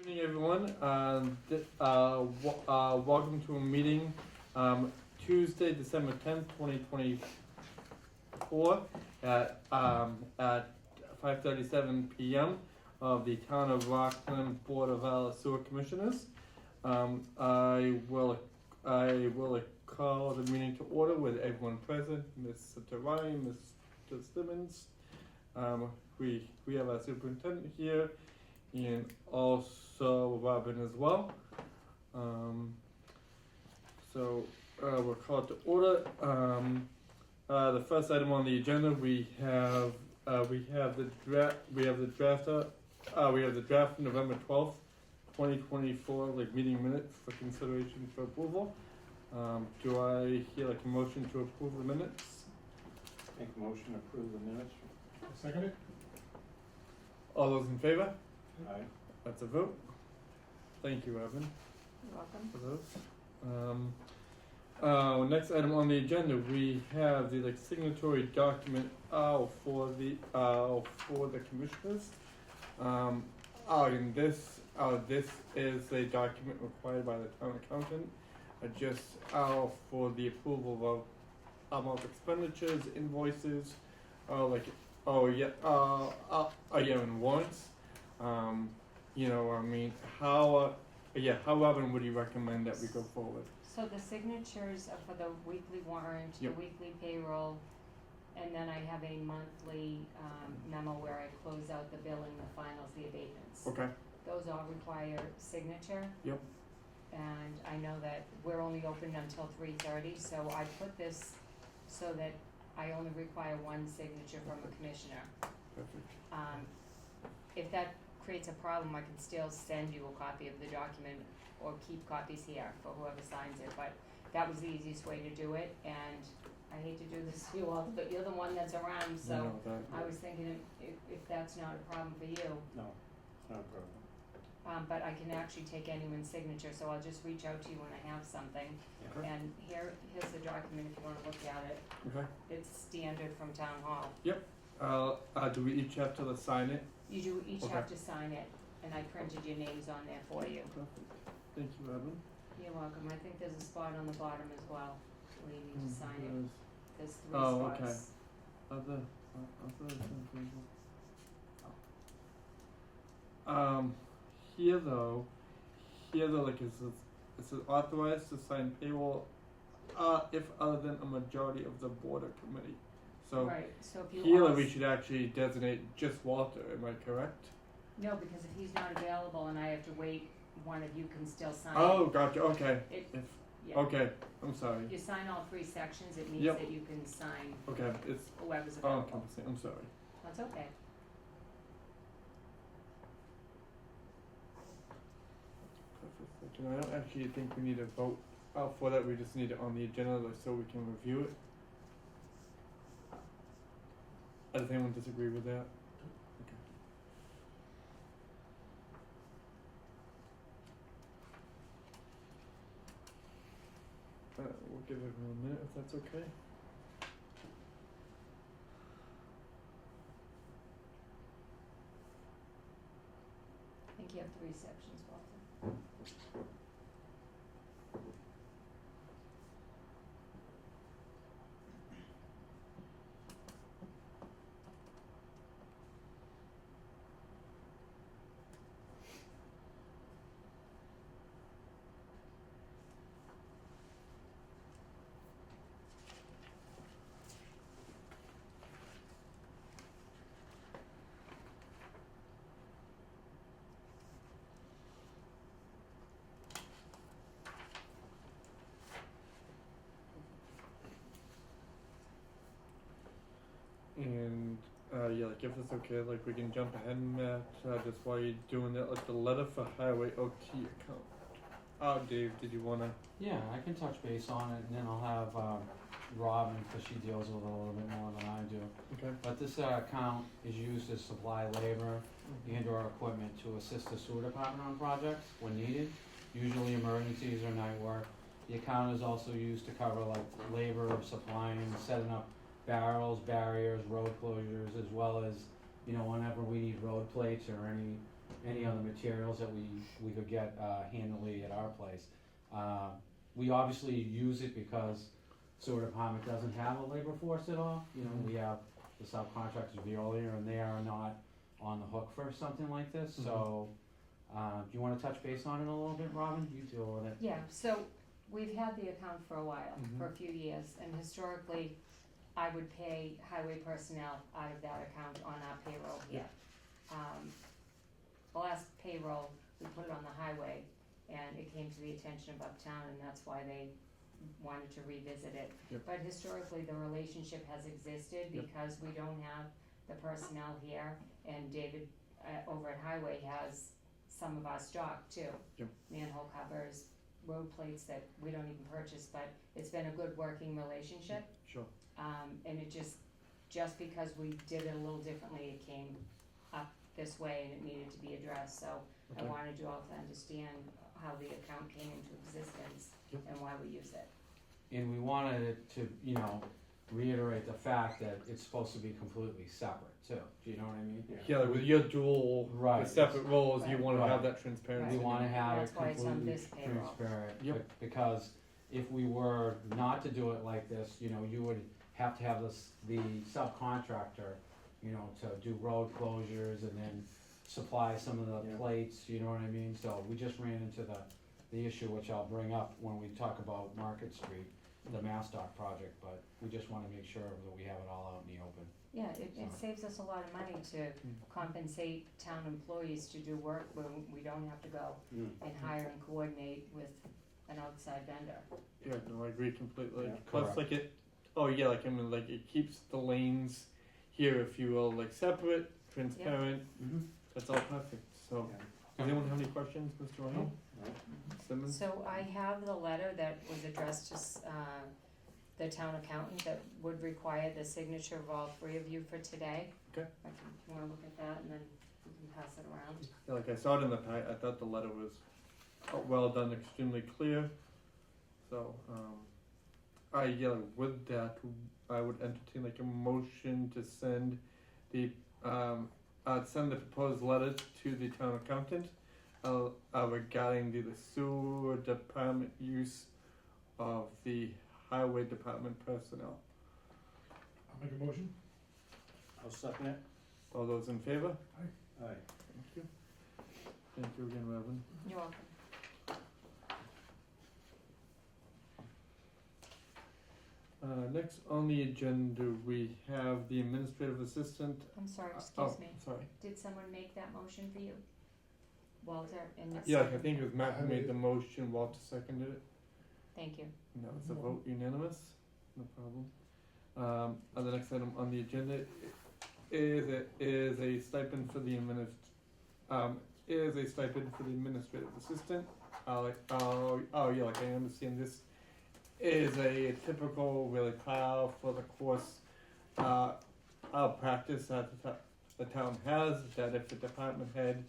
evening, everyone. Welcome to a meeting Tuesday, December 10th, 2024 at 5:37 p.m. of the Town of Rockland Board of Sewer Commissioners. I will call the meeting to order with everyone present, Mr. Ryan, Mr. Simmons. We have our superintendent here, and also Robin as well. We're called to order. The first item on the agenda, we have the draft November 12th, 2024 meeting minutes for consideration for approval. Do I hear a motion to approve the minutes? Make a motion to approve the minutes. Second it? All those in favor? Aye. That's a vote. Thank you, Evan, You're welcome. for those. Next item on the agenda, we have the signatory document for the commissioners. And this is a document required by the town accountant, just for the approval of expenditures, invoices, and warrants. How Robin would you recommend that we go forward? So the signatures are for the weekly warrant, the Yep. weekly payroll, and then I have a monthly memo where I close out the billing, the finals, the abatements. Okay. Those all require signature. Yep. And I know that we're only open until 3:30, so I put this so that I only require one signature from a commissioner. Perfect. If that creates a problem, I can still send you a copy of the document or keep copies here for whoever signs it, but that was the easiest way to do it, and I hate to do this to you all, but you're the one that's around, so No, that- I was thinking if that's not a problem for you, No, it's not a problem. but I can actually take anyone's signature, so I'll just reach out to you when I have something. Okay. And here's the document if you wanna look at it. Okay. It's standard from town hall. Do we each have to sign it? You do each Okay. have to sign it, and I printed your names on there for you. Perfect. Thank you, Evan. You're welcome. I think there's a spot on the bottom as well, where you need to sign it. There's 3 Oh, spots. okay. Other. Here though, it says authorized to sign payroll, if other than a majority of the board or committee. So Right, so if you here all we should actually designate just Walter, am I correct? No, because if he's not available and I have to wait, one of you can still sign. Oh, gotcha, okay. Yeah. Okay, I'm sorry. You sign all 3 sections, it means Yep. that you can sign Okay, it's, whoever's oh, available. I'm sorry. That's okay. Perfect. And I don't actually think we need a vote for that, we just need it on the agenda so we can review it. Does anyone disagree with that? Okay. We'll give everyone a minute if that's okay. I think you have 3 sections, Walter. And if it's okay, we can jump ahead, Matt, just while you're doing that, the letter for highway OT account. Dave, did you wanna? Yeah, I can touch base on it, and then I'll have Robin, because she deals with it a little bit more than I do. Okay. But this account is used to supply labor and/or equipment to assist the sewer department on projects when needed, usually emergencies or night work. The account is also used to cover labor of supplying, setting up barrels, barriers, road closures, as well as, whenever we need road plates or any any other materials that we could get, handily at our place. We obviously use it because sewer department doesn't have a labor force at all, you know, we have the subcontractors Veolia, and they are not on the hook for something like this, so, do you wanna touch base on it a little bit, Robin? You deal with it. Yeah, so we've had the account for a while, Mhm. for a few years, and historically, I would pay highway personnel out of that account on our payroll here. The last payroll, we put it on the highway, and it came to the attention of Uptown, and that's why they wanted to revisit it. Yep. But historically, the relationship has existed Yep. because we don't have the personnel here, and David, over at Highway has some of our stock too. Yep. Manhole covers, road plates that we don't even purchase, but it's been a good working relationship. Sure. And it just because we did it a little differently, it came up this way and it needed to be addressed, so I Okay. wanted you all to understand how the account came into existence Yep. and why we use it. And we wanted it to, you know, reiterate the fact that it's supposed to be completely separate too, do you know what I mean? Yeah, like with your dual, Right. the separate roles, you Right. wanna Right. have that transparency. We wanna have That's it why it's on completely this payroll. transparent, Yep. because if we were not to do it like this, you know, you would have to have the subcontractor, you know, to do road closures and then supply some of the Yeah. plates, you know what I mean? So we just ran into the issue, which I'll bring up when we talk about Market Street, the MassDOT project, but we just wanna make sure that we have it all out in the open. Yeah, it So- saves us a lot of money to compensate town employees to do work where we don't have to go and hire and coordinate with an outside vendor. Yeah, no, I agree completely. Yeah. Plus, like it, like I mean, like it keeps the lanes here, if you will, like separate, transparent. That's all perfect. So, does anyone have any questions, Mr. Ryan? Simmons? So I have the letter that was addressed to the town accountant that would require the signature of all three of you for today. Okay. You wanna look at that and then we can pass it around? Yeah, like I saw it in the pack, I thought the letter was well done, extremely clear. So, with that, I would entertain like a motion to send the proposed letter to the town accountant regarding the sewer department use of the highway department personnel. I'll make a motion. I'll second it. All those in favor? Aye. Thank you. Thank you again, Reverend. You're welcome. Next on the agenda, we have the administrative assistant. I'm sorry, excuse me. Sorry. Did someone make that motion for you? Walter and it's Yeah, I think it was Matt who made the motion, Walter seconded it. Thank you. And that was a vote unanimous, no problem. The next item on the agenda is a stipend for the administrative assistant. Like I understand this is a typical really trial for the course, practice that the town has, that if the department head,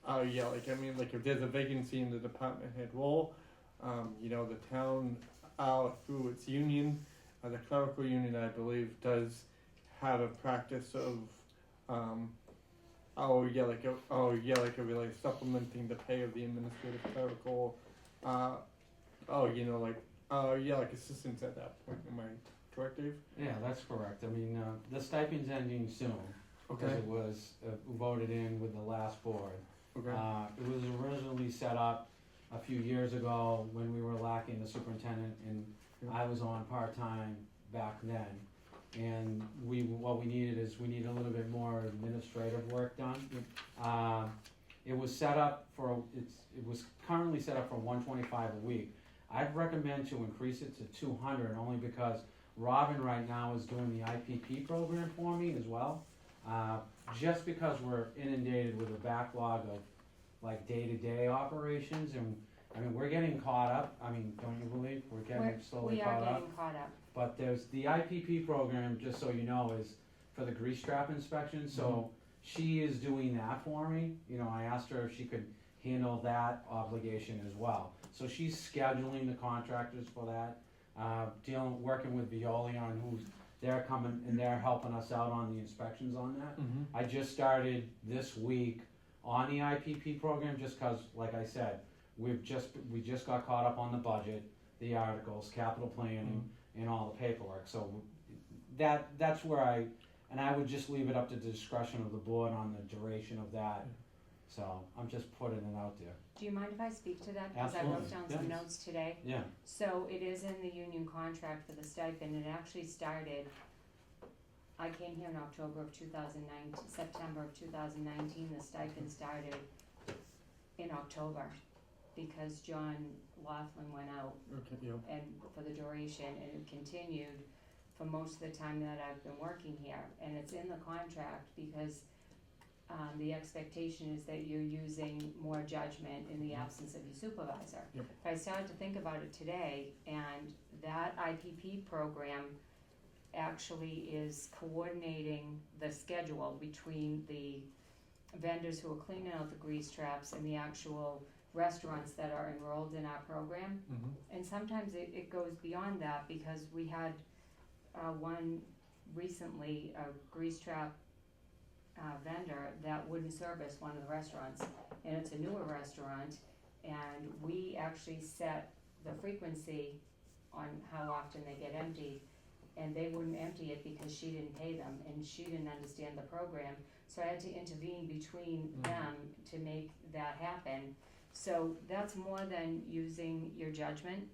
if there's a vacancy in the department head role, the town, through its union, the clerical union, I believe, does have a practice of, really supplementing the pay of the administrative clerical, assistants at that point. Am I correct, Dave? Yeah, that's correct. I mean, the stipend's ending soon, because it was voted in with the last board. Okay. It was originally set up a few years ago when we were lacking the superintendent, and I was on part-time back then. And what we needed a little bit more administrative work done. It was set up it was currently set up for $125 a week. I'd recommend to increase it to 200, only because Robin right now is doing the IPP program for me as well. Just because we're inundated with a backlog of like day-to-day operations, and I mean, we're getting caught up. I mean, don't you believe we're getting slowly caught up? We are getting caught up. But there's the IPP program, just so you know, is for the grease trap inspection, so she is doing that for me. You know, I asked her if she could handle that obligation as well. So she's scheduling the contractors for that, working with Veolia on who's they're coming and they're helping us out on the inspections on that. Mm-hmm. I just started this week on the IPP program, just cause, like I said, we just got caught up on the budget, the articles, capital planning, and all the paperwork, so that's where and I would just leave it up to the discretion of the board on the duration of that. So I'm just putting it out there. Do you mind if I speak to that? Because I wrote Absolutely, down some yes. notes today. Yeah. So it is in the union contract for the stipend, and it actually started, I came here in October of 2019, September of 2019, the stipend started in October, because John Laughlin went out Okay, yeah. and for the duration, and it continued for most of the time that I've been working here, and it's in the contract because the expectation is that you're using more judgment in the absence of your supervisor. Yep. But I started to think about it today, and that IPP program actually is coordinating the schedule between the vendors who are cleaning out the grease traps and the actual restaurants that are enrolled in our program. Mm-hmm. And sometimes it goes beyond that, because we had one recently, a grease trap vendor that wouldn't service one of the restaurants, and it's a newer restaurant, and we actually set the frequency on how often they get emptied, and they wouldn't empty it because she didn't pay them and she didn't understand the program, so I had to intervene between them to make that happen. So that's more than using your judgment.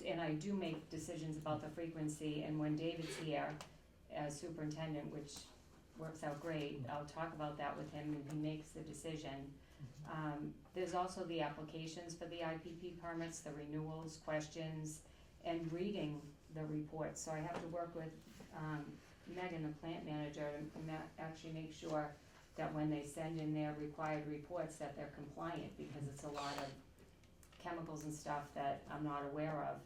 And I do make decisions about the frequency, and when David's here as superintendent, which works out great, I'll talk about that with him and he makes the decision. There's also the applications for the IPP permits, the renewals, questions, and reading the reports. So I have to work with Megan, the plant manager, to actually make sure that when they send in their required reports that they're compliant, because it's a lot of chemicals and stuff that I'm not aware of.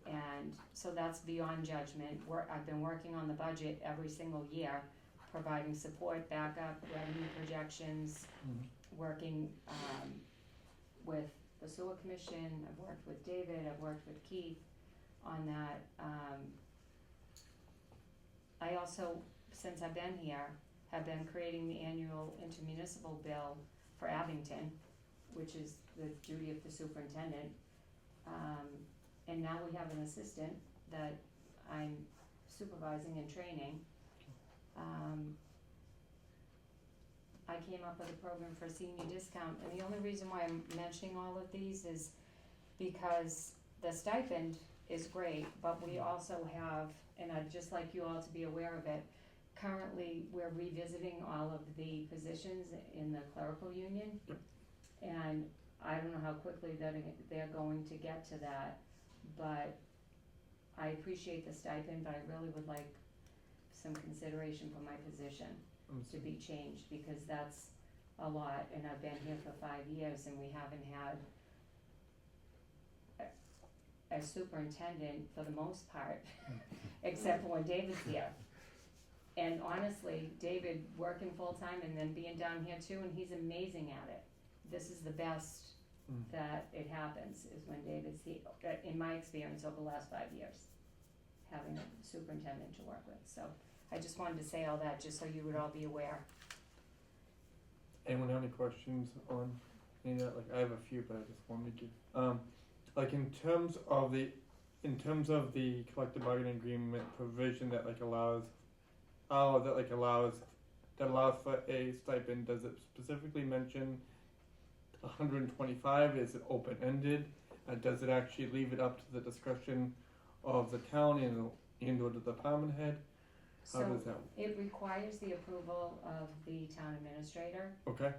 And so that's beyond judgment. I've been working on the budget every single year, providing support, backup, revenue projections, working with the sewer commission. I've worked with David, I've worked with Keith on that. I also, since I've been here, have been creating the annual intermunicipal bill for Abington, which is the duty of the superintendent. And now we have an assistant that I'm supervising and training. I came up with a program for a senior discount, and the only reason why I'm mentioning all of these is because the stipend is great, but we also have, and I'd just like you all to be aware of it, currently we're revisiting all of the positions in the clerical union. And I don't know how quickly they're going to get to that, but I appreciate the stipend, but I really would like some consideration for my position to be changed, because that's a lot, and I've been here for 5 years and we haven't had a superintendent for the most part, except for when David's here. And honestly, David working full-time and then being down here too, and he's amazing at it. This is the best that it happens, is when David's here, in my experience over the last 5 years, having a superintendent to work with. So I just wanted to say all that, just so you would all be aware. Anyone have any questions on any of that? Like, I have a few, but I just wanted to give, like in terms of the collective bargaining agreement provision that like allows for a stipend, does it specifically mention 125? Is it open-ended? Does it actually leave it up to the discretion of the town and or the department head? How does that? It requires the approval of the town administrator. Okay.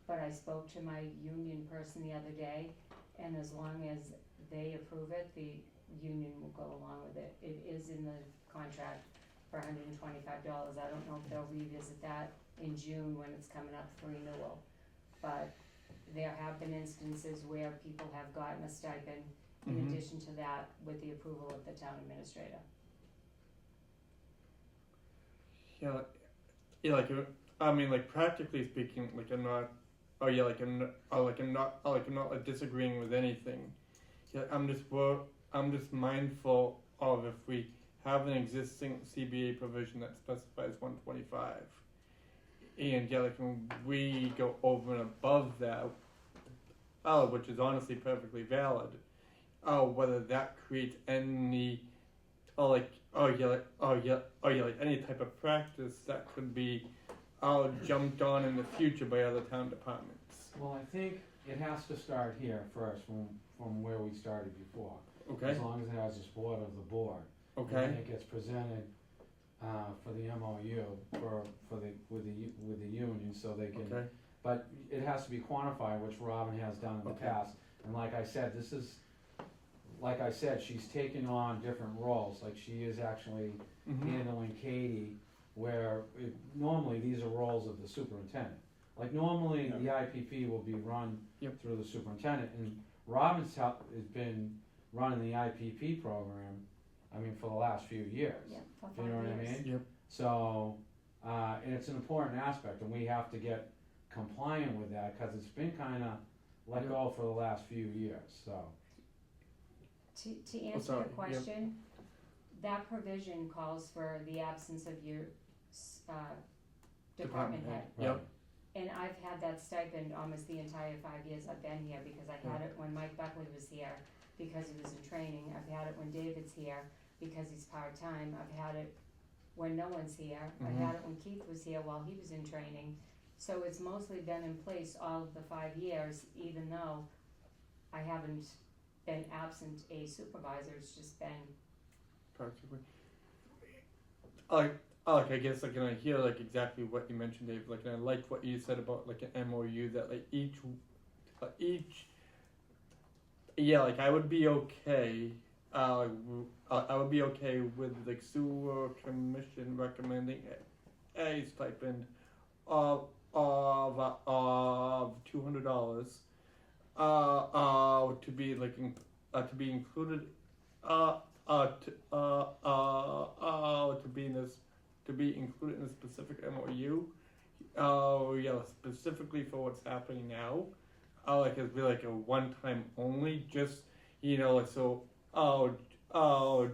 But I spoke to my union person the other day, and as long as they approve it, the union will go along with it. It is in the contract for $125. I don't know if they'll revisit that in June when it's coming up for renewal. But there have been instances where people have gotten a stipend in addition to that with the approval of the town administrator. Yeah, like I mean, like practically speaking, like I'm not. Oh yeah, I'm not like disagreeing with anything. Yeah, I'm just mindful of if we have an existing CBA provision that specifies 125, and yeah, like when we go over and above that, which is honestly perfectly valid, whether that creates any, like any type of practice that could be, jumped on in the future by other town departments. Well, I think it has to start here first, from where we started before. Okay. As long as it has the support of the board. And then Okay. it gets presented, for the MOU, with the union, so they can. Okay. But it has to be quantified, which Robin has done in the Okay. past, and like I said, she's taken on different roles, like she is actually Mm-hmm. handling Katie, where normally these are roles of the superintendent. Like normally, the IPP will be run Yep. through the superintendent, and Robin's has been running the IPP program, I mean, for the last few years. Yeah, for Do you know what I 5 years. mean? Yep. So, and it's an important aspect, and we have to get compliant with that, cause it's been kinda let Yep. go for the last few years, so. To answer sorry, your question, that provision calls for the absence of your, department head. Yep. And I've had that stipend almost the entire 5 years I've been here, because I had it when Mike Buckley was here, because he was in training. I've had it when David's here, because he's part-time. I've had it when no one's here. I Mhm. had it when Keith was here while he was in training. So it's mostly been in place all of the 5 years, even though I haven't been absent a supervisor. It's just been, Practically. Like I guess like and I hear like exactly what you mentioned, Dave. Like and I liked what you said about like an MOU that like each, yeah, like I would be okay. I would be okay with the sewer commission recommending a stipend of $200 to be like to be included to be included in a specific MOU. Yeah, specifically for what's happening now. Like it'd be like a one-time only, just so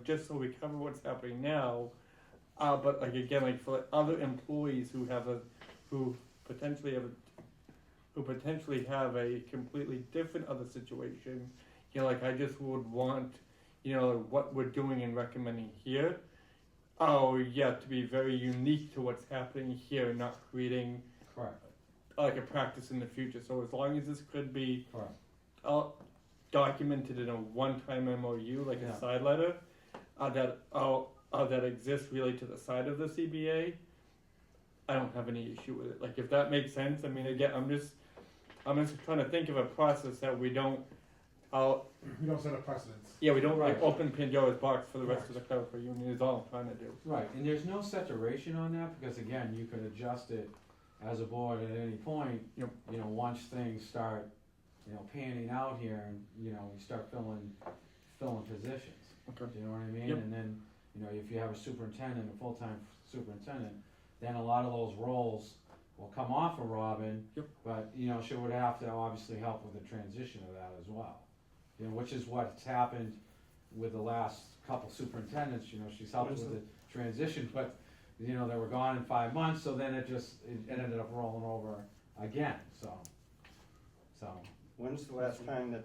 just so we cover what's happening now. But like again, like for like, other employees who potentially have a completely different other situation. Like I just would want, what we're doing and recommending here. To be very unique to what's happening here, not creating Correct. like a practice in the future. So as long as this could be Correct. documented in a one-time MOU, like Yeah. a side letter, that exists really to the side of the CBA, I don't have any issue with it. Like if that makes sense. I mean, again, I'm just trying to think of a process that we don't. We don't set a precedence. Yeah, we don't Right. like open Pandora's box for the rest of the clerical union. Is all I'm trying to do. Right, and there's no saturation on that, because again, you could adjust it as a board at any point. Yep. Once things start, panning out here, and, we start filling positions. Okay. Do you know what I mean? Yep. And then, if you have a superintendent, a full-time superintendent, then a lot of those roles will come off of Robin. Yep. But, she would have to obviously help with the transition of that as well. Which is what's happened with the last couple superintendents. She's helped with the transition, but, they were gone in 5 months, so then it ended up rolling over again, so. When's the last time that,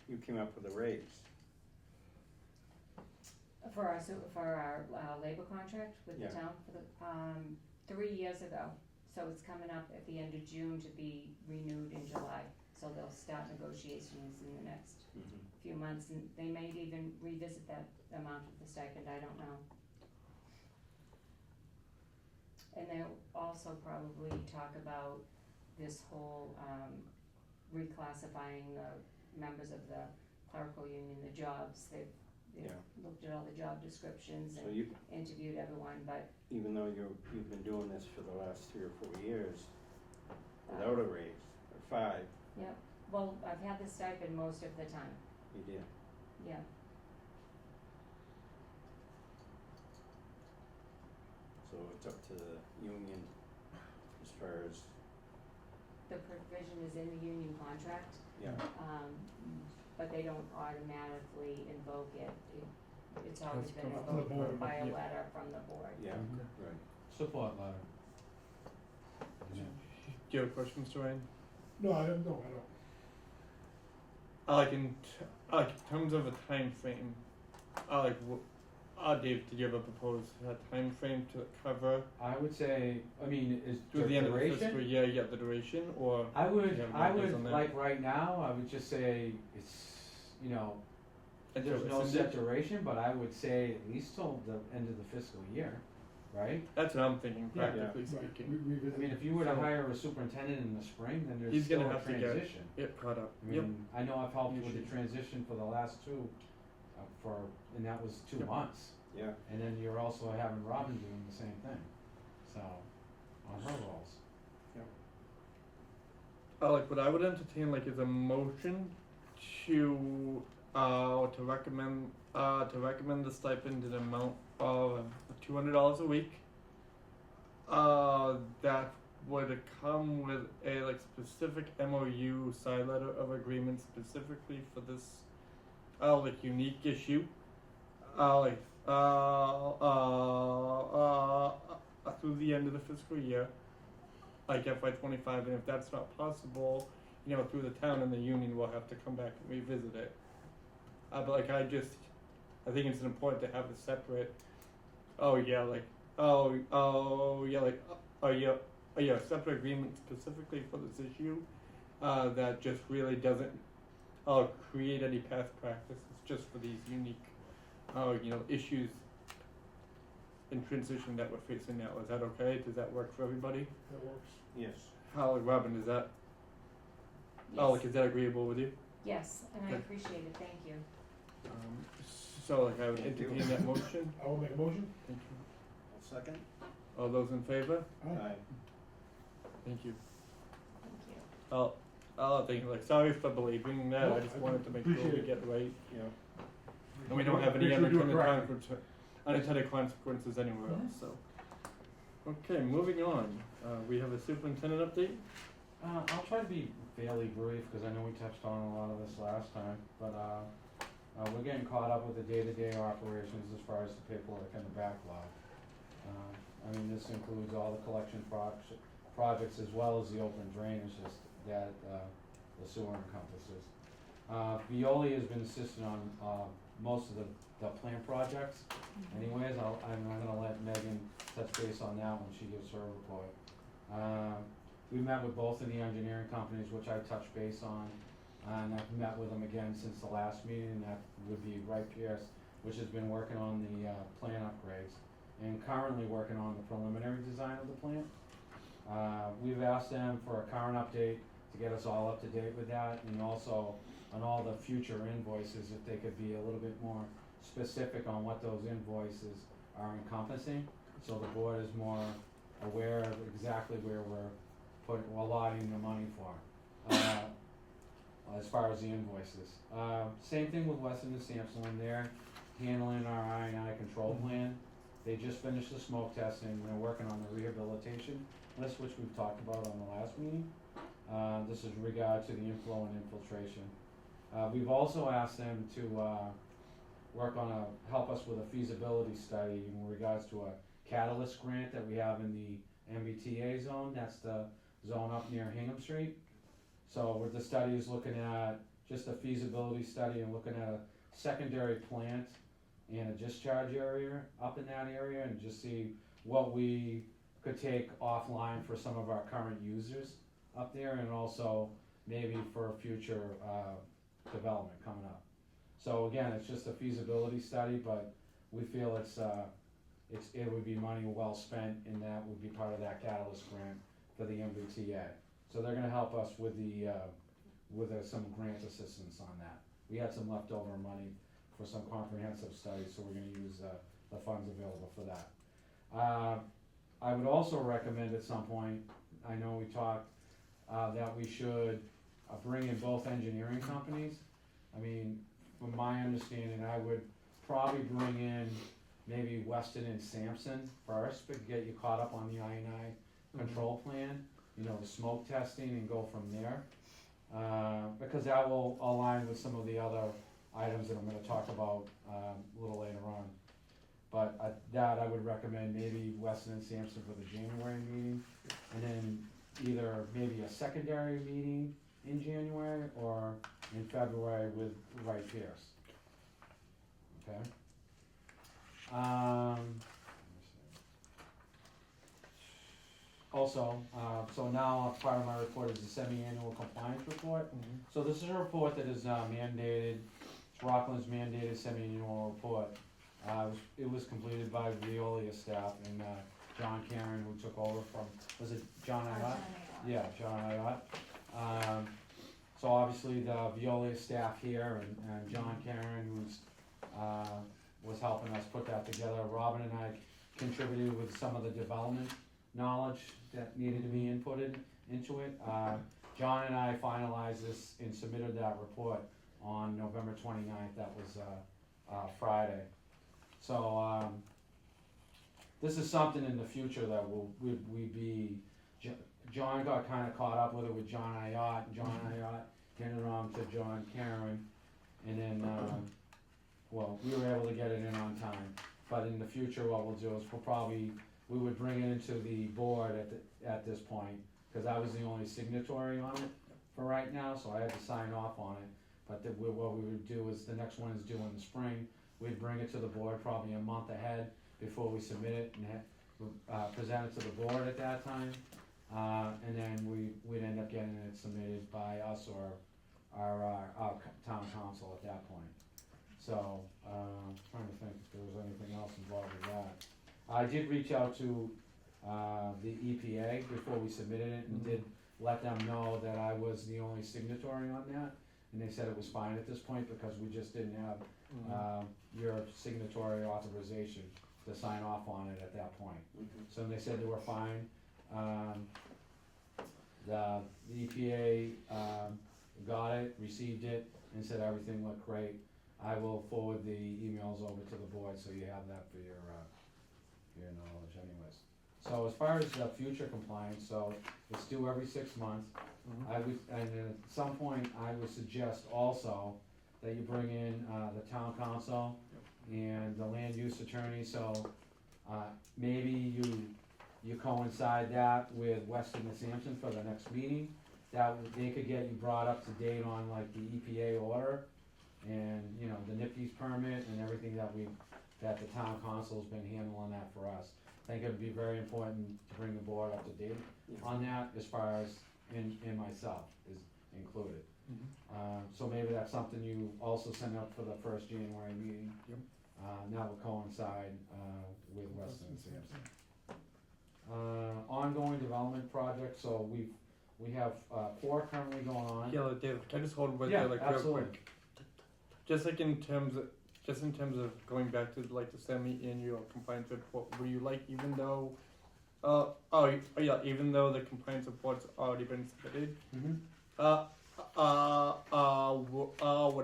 you came up with a raise? for our labor contract with the Yeah. town, for the, 3 years ago. So it's coming up at the end of June to be renewed in July. So they'll start negotiations in the next few months, and they may even revisit that amount of the stipend, I don't know. And they'll also probably talk about this whole, reclassifying the members of the clerical union, the jobs. They've Yeah. looked at all the job descriptions So and you, interviewed everyone, but, even though you've been doing this for the last 3 or 4 years without a raise, or 5, yeah, well, I've had the stipend most of the time, you did. yeah. So it's up to the union as far as, The provision is in the union contract. yeah, but they don't automatically invoke it. It's always been come from the invoked board, by a yeah. letter from the board. Yeah, Mhm. right. Support letter. Yeah. Do you have a question, Mr. Ryan? No, I don't. Like in terms of a time frame, Dave, did you ever propose a time frame to cover I would say, I mean, is through the the end of the fiscal duration? year? Yeah, the duration, or I would, you have I numbers would, on that? like right now, I would just say it's, you know, until there's it's no ended? set duration, but I would say at least till the end of the fiscal year, right? That's what I'm thinking, Yeah. practically Right, speaking. I mean, if you were to So- hire a superintendent in the spring, then there's He's still gonna a have to get- transition. Get caught up. I mean, I know I've helped You with the should. transition for the last two, and that was 2 Yep. months. Yeah, And then you're also having Robin doing the same thing, so, on her roles. Like what I would entertain like is a motion to recommend the stipend in an amount of $200 a week. That would come with a like specific MOU side letter of agreement specifically for this like unique issue. Through the end of the fiscal year, like FY25, and if that's not possible, you know, through the town and the union, we'll have to come back and revisit it. But like I think it's important to have a separate, separate agreement specifically for this issue, that just really doesn't, create any past practices, just for these unique, issues in transition that we're facing now. Is that okay? Does that work for everybody? That works. yes. Robin, is that, Yes, is that agreeable with you? yes, and I Good. appreciate it, thank you. So like I would Thank you. entertain that motion. I will make a motion. Thank you. I'll second. All those in favor? Aye. Thank you. Thank you. Thank you. Like, sorry for belaboring that. No, I just I wanted to make sure we appreciate it. get it right. Yeah. And we don't have any Make sure we do it unintended correctly. unintended consequences anywhere else, so. Okay, moving on. We have a superintendent update. I'll try to be fairly brief, cause I know we touched on a lot of this last time, but, we're getting caught up with the day-to-day operations as far as the paperwork and the backlog. I mean, this includes all the collection projects as well as the open drainage that, the sewer encompasses. Violi has been assisting on, most of the plant projects. Anyways, I'm gonna let Megan touch base on that when she gives her report. We met with both of the engineering companies, which I touched base on, and I've met with them again since the last meeting, and that would be Wright Pierce, which has been working on the, plant upgrades, and currently working on the preliminary design of the plant. We've asked them for a current update to get us all up to date with that, and also on all the future invoices, if they could be a little bit more specific on what those invoices are encompassing, so the board is more aware of exactly where we're allotting the money for, as far as the invoices. Same thing with Weston and Sampson, they're handling our I&I control plan. They just finished the smoke testing, and they're working on the rehabilitation list, which we've talked about on the last meeting. This is regard to the inflow and infiltration. We've also asked them to, work on help us with a feasibility study in regards to a catalyst grant that we have in the MBTA zone, that's the zone up near Hingham Street. So with the study is looking at just a feasibility study and looking at a secondary plant and a discharge area up in that area, and just see what we could take offline for some of our current users up there, and also maybe for future development coming up. So again, it's just a feasibility study, but we feel it would be money well spent, and that would be part of that catalyst grant for the MBTA. So they're gonna help us with the some grant assistance on that. We had some leftover money for some comprehensive studies, so we're gonna use the funds available for that. I would also recommend at some point, I know we talked, that we should bring in both engineering companies. I mean, from my understanding, I would probably bring in maybe Weston and Sampson first, but get you caught up on the I&I control plan, you know, the smoke testing, and go from there. because that will align with some of the other items that I'm gonna talk about, a little later on. But that I would recommend maybe Weston and Sampson for the January meeting, and then either maybe a secondary meeting in January or in February with Wright Pierce. Okay? Let me see. Also, so now part of my report is the semi-annual compliance report. So this is a report that is mandated, it's Rockland's mandated semi-annual report. It was completed by Veolia staff and John Karen, who took over from, was it John Ayotte? Yeah, John Ayotte. So obviously the Veolia staff here and John Karen, who's was helping us put that together. Robin and I contributed with some of the development knowledge that needed to be inputted into it. John and I finalized this and submitted that report on November 29th. That was Friday. So this is something in the future that we be. John got kind of caught up with it with John Ayotte, and John Ayotte handed it on to John Karen, and then well, we were able to get it in on time. But in the future, what we'll do is we would bring it into the board at this point, because I was the only signatory on it for right now, so I had to sign off on it. But what we would do is, the next one is due in the spring, we'd bring it to the board probably a month ahead before we submit it, and present it to the board at that time. And then we'd end up getting it submitted by us or our town council at that point. So, trying to think if there was anything else involved with that. I did reach out to the EPA before we submitted it, and did let them know that I was the only signatory on that, and they said it was fine at this point because we just didn't have your signatory authorization to sign off on it at that point. So they said they were fine. The EPA got it, received it, and said everything looked great. I will forward the emails over to the board so you have that for your knowledge anyways. So as far as future compliance, so it's due every 6 months. And at some point, I would suggest also that you bring in the town council and the land use attorney, so maybe you coincide that with Weston and Sampson for the next meeting. That they could get you brought up to date on like the EPA order and, you know, the NIPD's permit and everything that the town council's been handling that for us. I think it would be very important to bring the board up to date on that, as far as in myself is included. So maybe that's something you also send up for the first January meeting. That will coincide with Weston and Sampson. Ongoing development projects, so we have 4 currently going on. Yeah, David, can I just hold right Yeah, there, like, absolutely. real quick? Just in terms of going back to like the semi-annual compliance report, were you like, even though even though the compliance report's already been submitted, would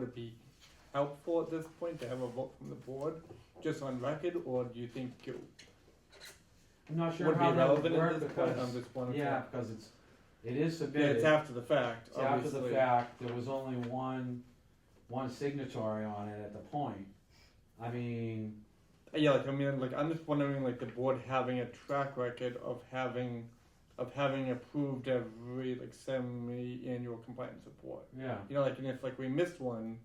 it be helpful at this point to have a vote from the board just on record, or do you think it I'm not sure would be how that would relevant work at this point? because, I'm just wondering. yeah, because it is Yeah, submitted. it's after the fact. It's after the obviously. fact. There was only one signatory on it at the point. I mean, Yeah, like, I mean, like, I'm just wondering, like, the board having a track record of having approved every like semi-annual compliance report. yeah, You know, like, and if like we missed one,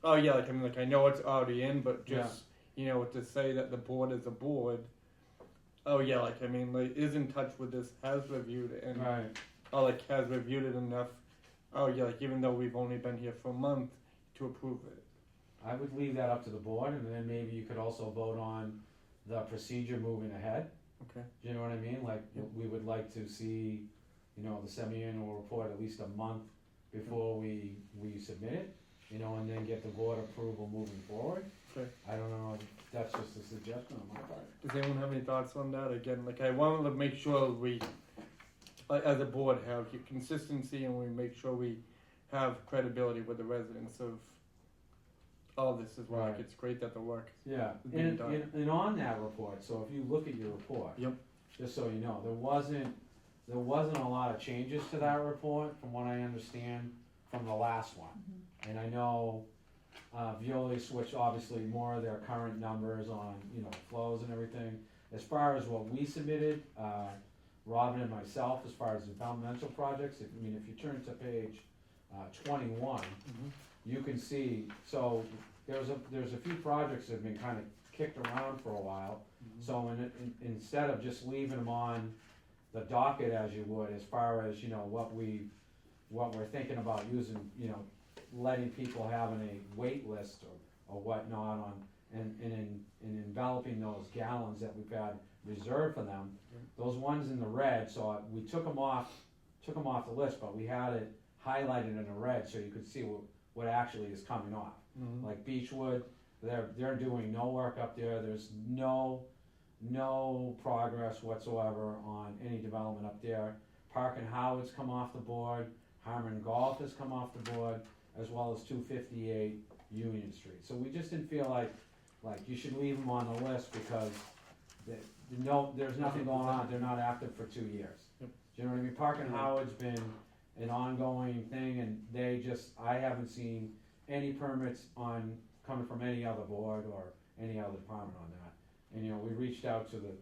oh yeah, like, I mean, like, I know it's already in, but just you know, to say that the board is a board. Oh yeah, like, I mean, like, is in touch with this, has reviewed it, and right. has reviewed it enough. Oh yeah, like, even though we've only been here for a month, to approve it. I would leave that up to the board, and then maybe you could also vote on the procedure moving ahead. Okay. Do you know what I mean? Like, we would like to see, you know, the semi-annual report at least a month before we submit it, you know, and then get the board approval moving forward. Okay. I don't know, that's just a suggestion on my part. Does anyone have any thoughts on that? Again, like, I wanted to make sure we, as a board, have consistency, and we make sure we have credibility with the residents of all this as well. Like, Right. it's great that the work. Yeah, being done. and on that report, so if you look at your report. Yep. Just so you know, there wasn't there wasn't a lot of changes to that report, from what I understand, from the last one. And I know, Veolia switched obviously more of their current numbers on, you know, flows and everything. As far as what we submitted, Robin and myself, as far as developmental projects, if you turn to page, 21, you can see, so there's a few projects that have been kind of kicked around for a while. So instead of just leaving them on the docket as you would, as far as, you know, what we're thinking about using, you know, letting people having a wait list or whatnot on, and in enveloping those gallons that we've had reserved for them, those ones in the red, so we took them off the list, but we had it highlighted in the red so you could see what actually is coming off. Like Beechwood, they're doing no work up there, there's no progress whatsoever on any development up there. Park and Howard's come off the board, Harmon Golf has come off the board, as well as 258 Union Street. So we just didn't feel like you should leave them on the list because there's nothing going on, they're not active for 2 years. Yep. Do you know what I mean? Park and Howard's been an ongoing thing, and I haven't seen any permits coming from any other board or any other department on that. And, you know, we reached out to the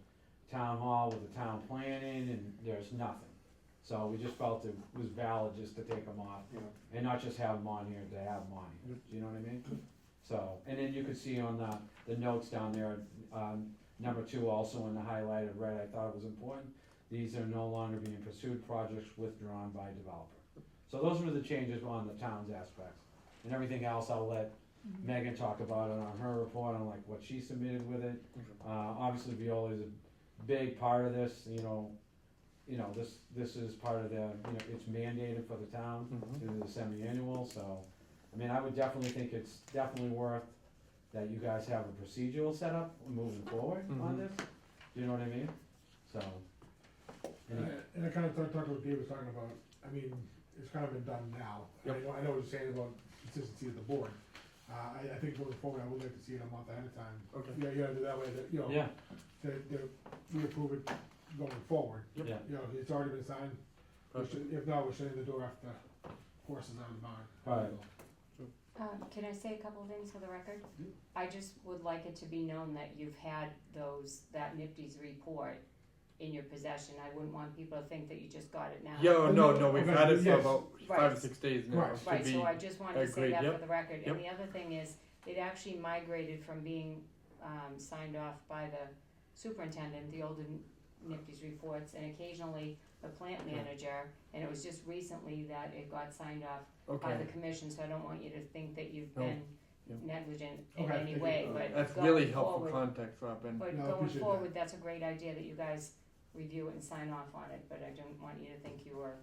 town hall with the town planning, and there's nothing. So we just felt it was valid just to take them off, and not just have them on here to have them on here. Do you know what I mean? So, and then you could see on the notes down there, number 2 also in the highlighted red, I thought it was important. These are no longer being pursued, projects withdrawn by developer. So those were the changes on the town's aspects. And everything else I'll let Megan talk about it on her report on like what she submitted with it. Obviously Veolia is a big part of this, you know, this is part of the, you know, it's mandated for the town through the semi-annual, so, I mean, I would definitely think it's definitely worth that you guys have a procedural setup moving forward on this, do you know what I mean? So. And I kind of talked what Dave was talking about, I mean, it's kind of been done now. Yep. I know what you're saying about consistency of the board. I think going forward, I would like to see it a month ahead of time. Okay. Yeah, you gotta do that way, that, you know, Yeah, we approve it going forward. Yep. yeah, You know, it's already been signed, if not, we're shutting the door after horses out of the barn. Right. Can I say a couple of things for the record? I just would like it to be known that you've had that NIPD's report in your possession. I wouldn't want people to think that you just got it now. Yeah, no, we've had it for Yes. about Right. 5 or 6 days now. Right. to Right, be- so I just wanted to say agreed, that yep, for the record. yep. And the other thing is, it actually migrated from being signed off by the superintendent, the older NIPD's reports, and occasionally the plant manager, and it was just recently that it got signed off by Okay, the commission, so I don't want you to think that you've No. been Yep. negligent in Okay, any thank you. way, but that's going really helpful forward- context, Robin. But No, I going appreciate that. forward, that's a great idea that you guys review it and sign off on it, but I don't want you to think you were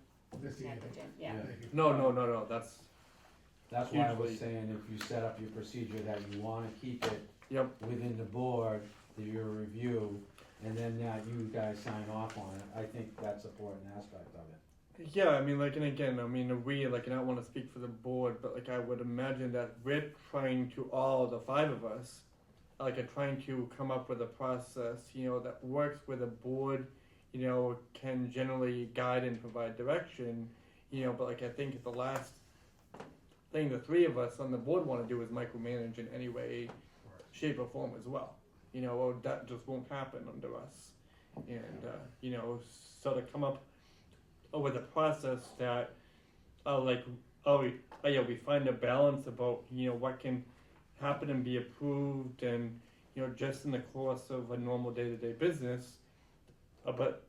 This evening. negligent, yeah. Yeah. Thank you. No, that's, that's why I was Hugely. saying if you set up your procedure that you wanna keep it yep, within the board, that your review, and then that you guys sign off on it, I think that's an important aspect of it. yeah, I mean, like, and again, I mean, we, like, and I don't wanna speak for the board, but like, I would imagine that we're trying to, all the 5 of us, like, are trying to come up with a process, you know, that works where the board, you know, can generally guide and provide direction, you know, but like, I think the last thing the 3 of us on the board wanna do is micromanage in any way, shape or form as well. You know, or that just won't happen under us. And, you know, so to come up with a process that, we find a balance about, you know, what can happen and be approved and, you know, just in the course of a normal day-to-day business. But,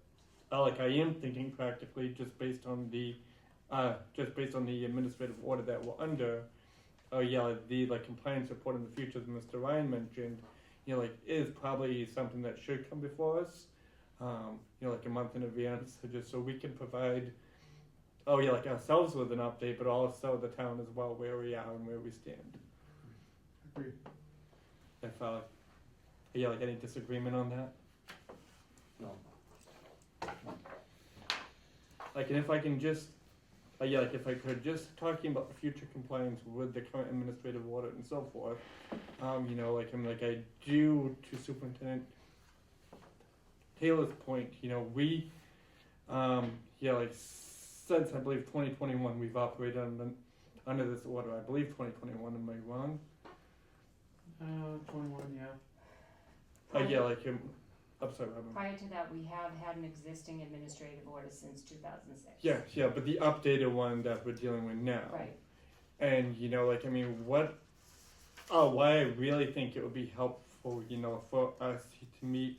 I am thinking practically just based on the administrative order that we're under, the compliance report in the future that Mr. Ryan mentioned, you know, is probably something that should come before us, you know, a month in advance, just so we can provide, ourselves with an update, but also the town as well, where we are and where we stand. Agreed. If, any disagreement on that? No. And if I can just, if I could just talking about the future compliance with the current administrative order and so forth, you know, I do to Superintendent Taylor's point, you know, we, Yeah, like since I believe 2021, we've operated under this order. I believe 2021. Am I wrong? 21, yeah. Yeah, like I'm sorry, Robin. Prior to that, we have had an existing administrative order since 2006. Yeah, but the updated one that we're dealing with now. Right. And like I mean, why I really think it would be helpful, for us to meet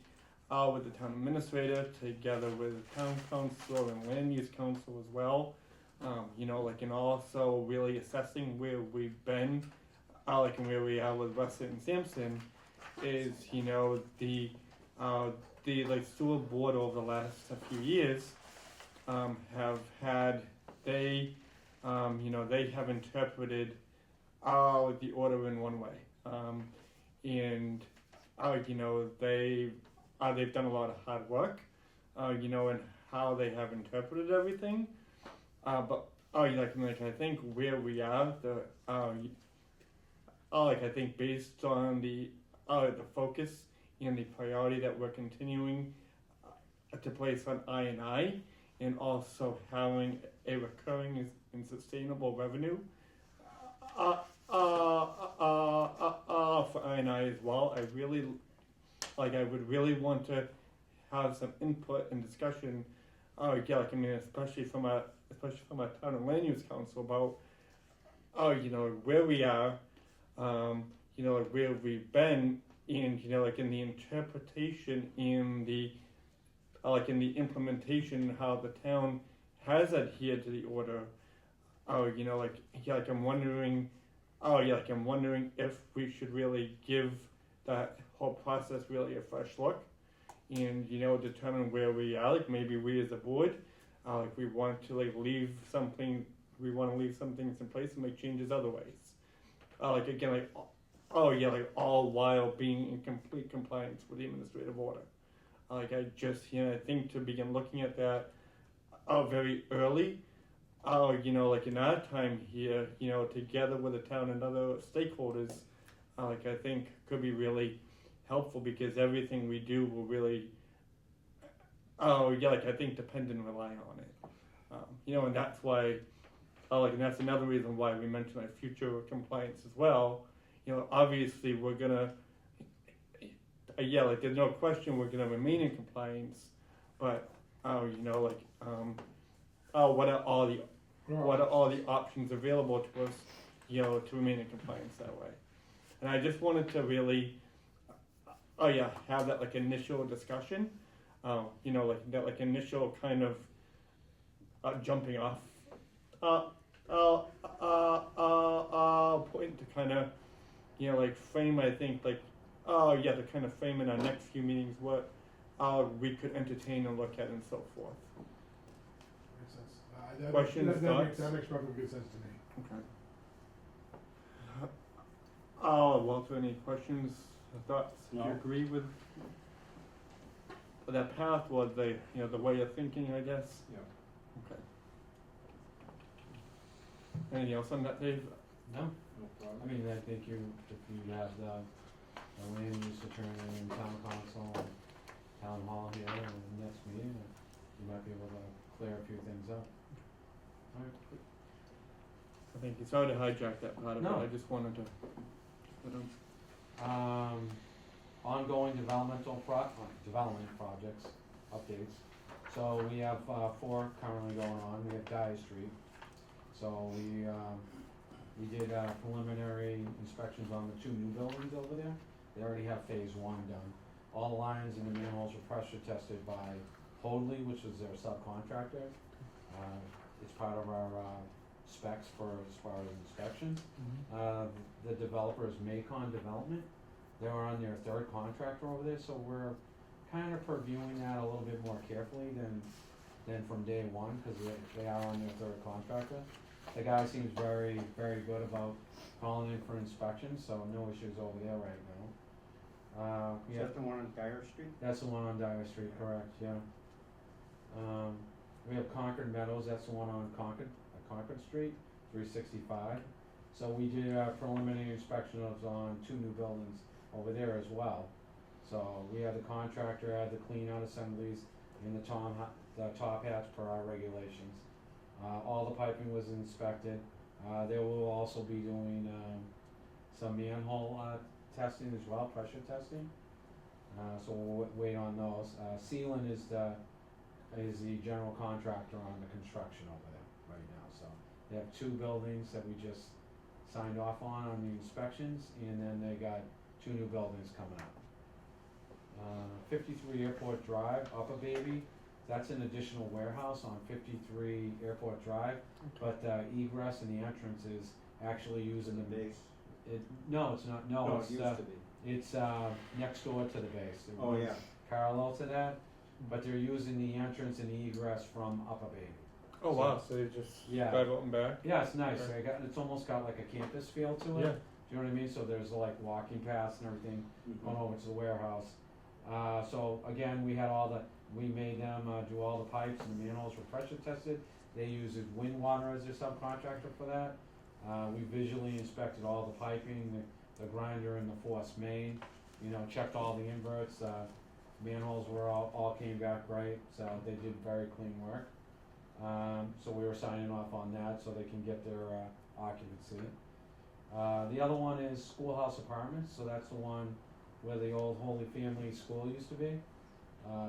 with the town administrator together with the town council and land use council as well. Like and also really assessing where we've been, like and where we are with Russet and Sampson, is the like sewer board over the last few years have had they have interpreted the order in one way, and they've done a lot of hard work, in how they have interpreted everything, but like I think where we are, like I think based on the focus and the priority that we're continuing to place on I&I, and also having a recurring and sustainable revenue for I&I as well. I would really want to have some input and discussion. Especially from our town and land use council about where we are, where we've been, and in the interpretation, in the implementation, how the town has adhered to the order. I'm wondering if we should really give that whole process really a fresh look, and determine where we are. Like maybe we as a board, we want to leave some things in place and make changes other ways. All while being in complete compliance with the administrative order. I think to begin looking at that very early, in our time here, together with the town and other stakeholders, I think could be really helpful, because everything we do will really, I think depend and rely on it. And that's why, and that's another reason why we mentioned our future compliance as well. Obviously we're gonna, there's no question we're gonna remain in compliance, but, what are all the options available to us, to remain in compliance that way. And I just wanted to really, have that initial discussion, that initial kind of jumping off point to kind of, frame, I think, to kind of frame in our next few meetings what we could entertain and look at and so forth. Makes sense. Questions, thoughts? That makes perfectly good sense to me. Okay. Walter, any questions or thoughts? No. Do you agree with that path, or the way of thinking, I guess? Yeah. Okay. Anything else on that, Dave? No, No problem. I mean, I think if you have the land use attorney and town council and town hall here in the next meeting, you might be able to clear a few things up. Alright. I think it's hard to hijack that part of No. it. I just wanted to put them. Ongoing development projects, updates. So we have 4 currently going on. We have Dyer Street. So we did preliminary inspections on the 2 new buildings over there. They already have phase 1 done. All the lines and the manholes were pressure tested by Hoadley, which is their subcontractor. It's part of our specs for as far as inspection. The developer is Macon Development. They were on their 3rd contractor over there, so we're kind of reviewing that a little bit more carefully than from day one, because they are on their 3rd contractor. The guy seems very, very good about calling in for inspection, so no issues over there right now. Is that the one on Dyer Street? That's the one on Dyer Street, correct, yeah. We have Concord Meadows, that's the one on Concord Street, 365. So we did a preliminary inspection on 2 new buildings over there as well. So we had the contractor add the clean out assemblies in the top hats per our regulations. All the piping was inspected. They will also be doing, some manhole, testing as well, pressure testing. So we'll wait on those. Sealand is the general contractor on the construction over there right now, so they have 2 buildings that we just signed off on the inspections, and then they got 2 new buildings coming up. 53 Airport Drive, Upper Baby, that's an additional warehouse on 53 Airport Drive, but egress and the entrance is actually using The the base. no, it's not, No, no, it it's, used to be. it's, next door to the base. It Oh, runs yeah. parallel to that, but they're using the entrance and the egress from Upper Baby. Oh wow, so they just Yeah. drive out and back? Yeah, it's nice, Okay. it's almost got like a campus feel to it. Yeah. Do you know what I mean? So there's like walking paths and everything going over to the warehouse. So again, we made them do all the pipes and the manholes were pressure tested. They use wind water as their subcontractor for that. We visually inspected all the piping, the grinder and the force main, checked all the inverts, manholes were all came back right, so they did very clean work. So we were signing off on that so they can get their occupancy. The other one is Schoolhouse Apartments, so that's the one where the old Holy Family School used to be.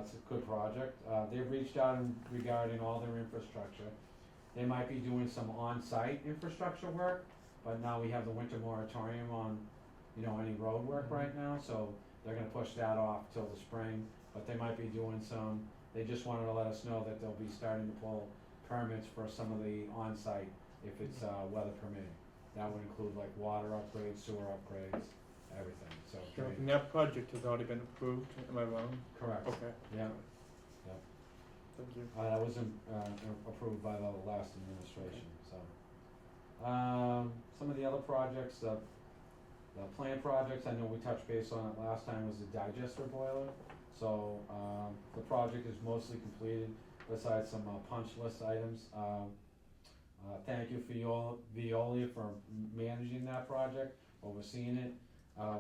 It's a good project. They've reached out regarding all their infrastructure. They might be doing some on-site infrastructure work, but now we have the winter moratorium on, any road work right now, so they're gonna push that off till the spring, but they might be doing some, they just wanted to let us know that they'll be starting to pull permits for some of the on-site if it's, weather permitting. That would include like water upgrades, sewer upgrades, everything, so. So, and that project has already been approved, am I wrong? Correct, Okay. yeah. Thank you. That was approved by the last administration, so. Some of the other projects, the plant projects, I know we touched base on it last time, was the digester boiler. So, the project is mostly completed, besides some punch list items. Thank you Veolia for managing that project, overseeing it.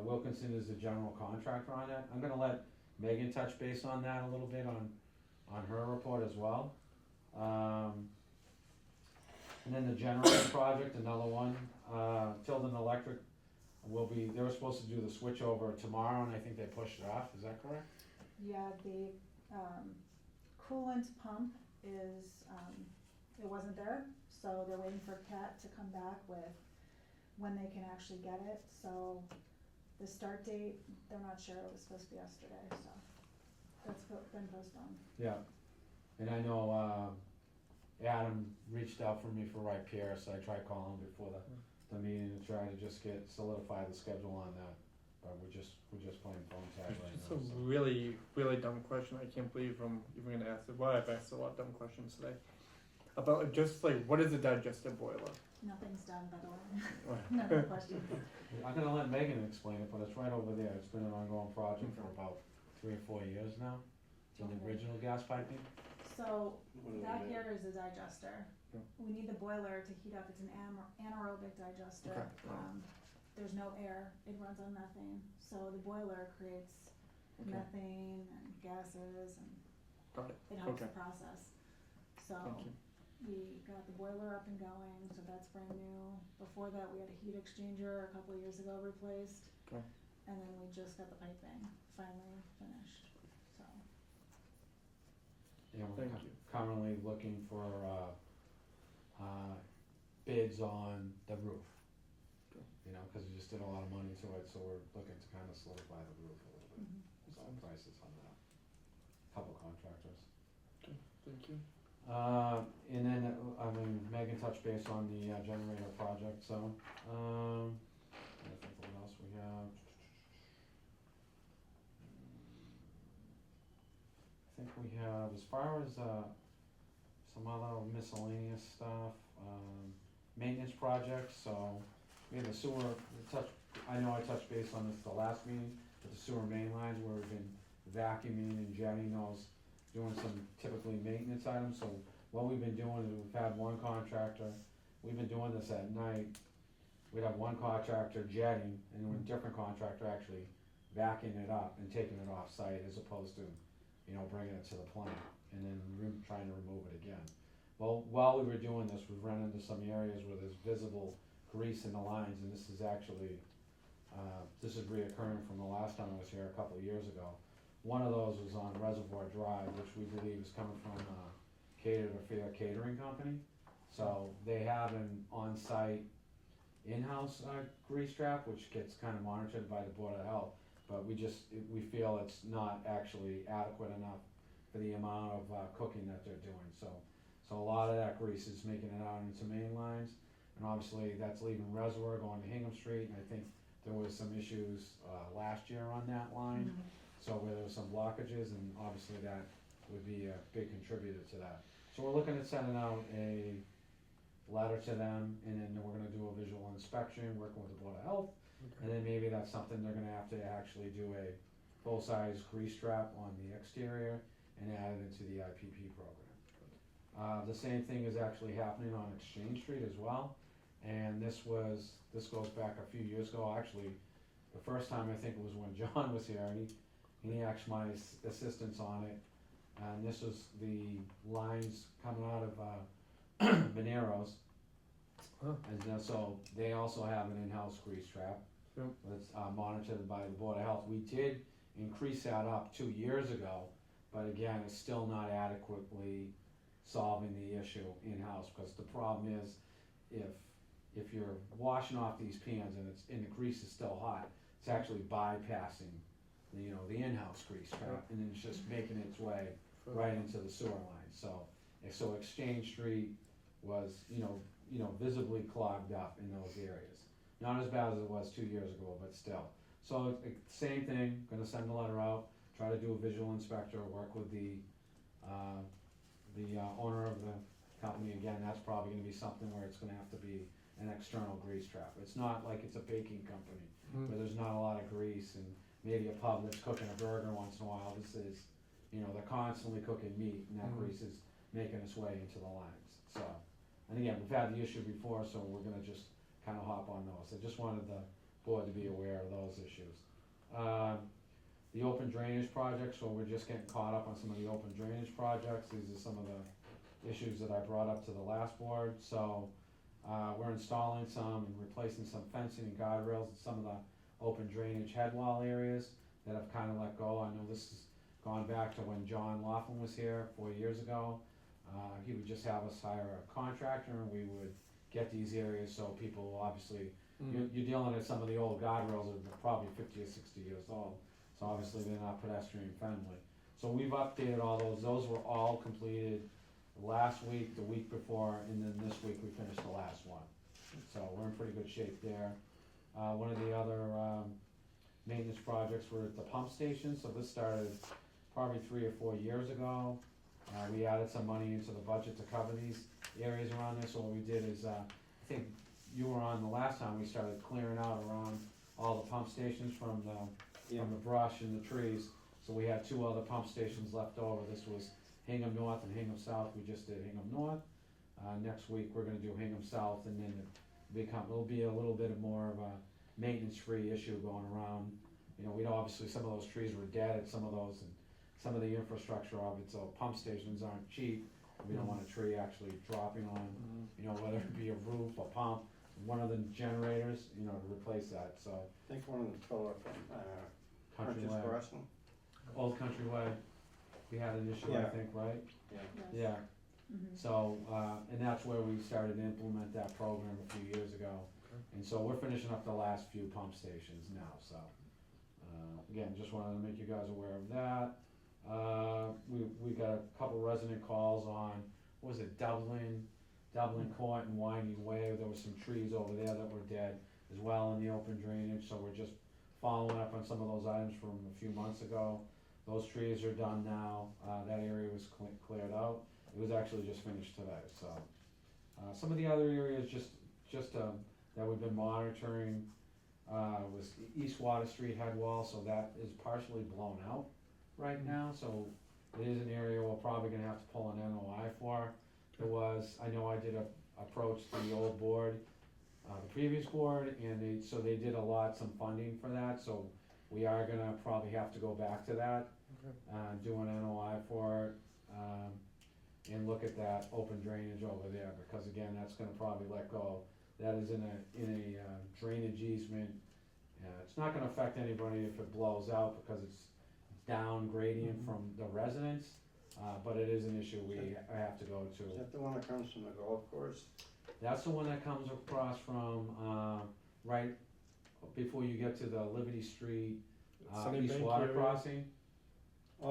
Wilkinson is the general contractor on that. I'm gonna let Megan touch base on that a little bit on her report as well. And then the generator project, another one, Tilden Electric they were supposed to do the switch over tomorrow, and I think they pushed it off, is that correct? Yeah, the coolant pump is, it wasn't there, so they're waiting for Cat to come back with when they can actually get it, so the start date, they're not sure, it was supposed to be yesterday, so that's been postponed. Yeah, and I know, Adam reached out for me for Wright Pierce, so I tried calling before the meeting to try to just solidify the schedule on that, but we're just playing phone tag right It's now, a so. really, really dumb question. I can't believe I'm even gonna ask it. Well, I've asked a lot of dumb questions today. About just like, what is a digester boiler? Nothing's done, by the way, none of the questions. I'm gonna let Megan explain it, but it's right over there, it's been an ongoing project for about 3 or 4 years now, in the Okay. original gas piping. So, What do we that do? here is a digester. Yeah. We need the boiler to heat up, it's an anaerobic digester. Okay. There's no air, it runs on methane, so the boiler creates Okay. methane and gases and Got it. it helps the Okay. process. So, Thank you. we got the boiler up and going, so that's brand new. Before that, we had a heat exchanger a couple of years ago replaced. Okay. And then we just got the piping finally finished, so. You know, we're Thank you. currently looking for, bids on the roof. Okay. Cause we just did a lot of money to it, so we're looking to kinda solidify the roof a little bit, so prices on that. Couple contractors. Thank you. And then, Megan touched base on the generator project, so, I think what else we have. I think we have, as far as, some other miscellaneous stuff, maintenance projects, so we have the sewer, I know I touched base on this the last meeting, but the sewer main lines where we've been vacuuming and jetting those, doing some typically maintenance items, so what we've been doing is we've had one contractor, we've been doing this at night, we'd have one contractor jetting, and then a different contractor actually vacuuming it up and taking it off site as opposed to, bringing it to the plant. and then trying to remove it again. Well, while we were doing this, we've run into some areas where there's visible grease in the lines, and this is actually, this is reoccurring from the last time I was here a couple of years ago. One of those was on Reservoir Drive, which we believe is coming from Cater to Fair Catering Company. So they have an on-site in-house grease trap, which gets kind of monitored by the Board of Health, but we feel it's not actually adequate enough for the amount of cooking that they're doing. So a lot of that grease is making it out into main lines, and obviously that's leaving Reservoir going to Hingham Street, and I think there was some issues last year on that line. So where there was some blockages, and obviously that would be a big contributor to that. So we're looking at sending out a letter to them, and then we're gonna do a visual inspection, working with the Board of Health, and then maybe that's something they're gonna have to actually do a full-size grease trap on the exterior and add it into the IPP program. The same thing is actually happening on Exchange Street as well, and this goes back a few years ago. Actually, the first time I think it was when John was here, and he asked my assistance on it, and this was the lines coming out of Mineros. Huh. And so they also have an in-house grease trap. Yep. That's monitored by the Board of Health. We did increase that up 2 years ago, but again, it's still not adequately solving the issue in-house, because the problem is, if you're washing off these pans and the grease is still hot, it's actually bypassing the in-house grease trap, and then it's just making its way right into the sewer line. So Exchange Street was, visibly clogged up in those areas. Not as bad as it was 2 years ago, but still. So same thing, gonna send a letter out, try to do a visual inspector, work with the owner of the company. Again, that's probably gonna be something where it's gonna have to be an external grease trap. It's not like it's a baking company where there's not a lot of grease, and maybe a pub that's cooking a burger once in a while. This is, they're constantly cooking meat, and that grease is making its way into the lines. So, and again, we've had the issue before, so we're gonna just kind of hop on those. I just wanted the board to be aware of those issues. The open drainage project, so we're just getting caught up on some of the open drainage projects. These are some of the issues that I brought up to the last board. So we're installing some and replacing some fencing and guardrails in some of the open drainage head wall areas that have kind of let go. I know this has gone back to when John Laughlin was here 4 years ago. He would just have us hire a contractor, and we would get these areas, so people obviously, you're dealing with some of the old guardrails that are probably 50 or 60 years old, so obviously they're not pedestrian friendly. So we've updated all those were all completed last week, the week before, and then this week we finished the last one. So we're in pretty good shape there. One of the other maintenance projects were at the pump station, so this started probably 3 or 4 years ago. We added some money into the budget to cover these areas around there, so what we did is, I think you were on the last time, we started clearing out around all the pump stations from the brush and the trees. So we had 2 other pump stations left over. This was Hingham North and Hingham South. We just did Hingham North. Next week, we're gonna do Hingham South, and then it'll be a little bit more of a maintenance-free issue going around. Obviously, some of those trees were dead at some of those, and some of the infrastructure of it, so pump stations aren't cheap. We don't want a tree actually dropping on, whether it be a roof, a pump, one of the generators, to replace that, so. I think one of them tore from, Country Purchase Way, Crossing. Old Country Way, we had an issue, I Yeah. think, right? Yeah. Yeah, so, and that's where we started to implement that program a few years ago. And so we're finishing up the last few pump stations now, so, again, just wanted to make you guys aware of that. We got a couple resident calls on, what was it, Dublin Court and Winding Way. There were some trees over there that were dead as well in the open drainage, so we're just following up on some of those items from a few months ago. Those trees are done now. That area was cleared out. It was actually just finished today, so. Some of the other areas that we've been monitoring, was East Water Street head wall, so that is partially blown out right now, so it is an area we're probably gonna have to pull an NOI for. I know I did approach the old board, the previous board, and they did allot some funding for that, so we are gonna probably have to go back to that, do an NOI for it. and look at that open drainage over there, because again, that's gonna probably let go. That is in a drainage easement. It's not gonna affect anybody if it blows out, because it's down gradient from the residents, but it is an issue we have to go to. Is that the one that comes from the golf course? That's the one that comes across from, right before you get to the Liberty Street, Sunny East Bank Water area? Crossing.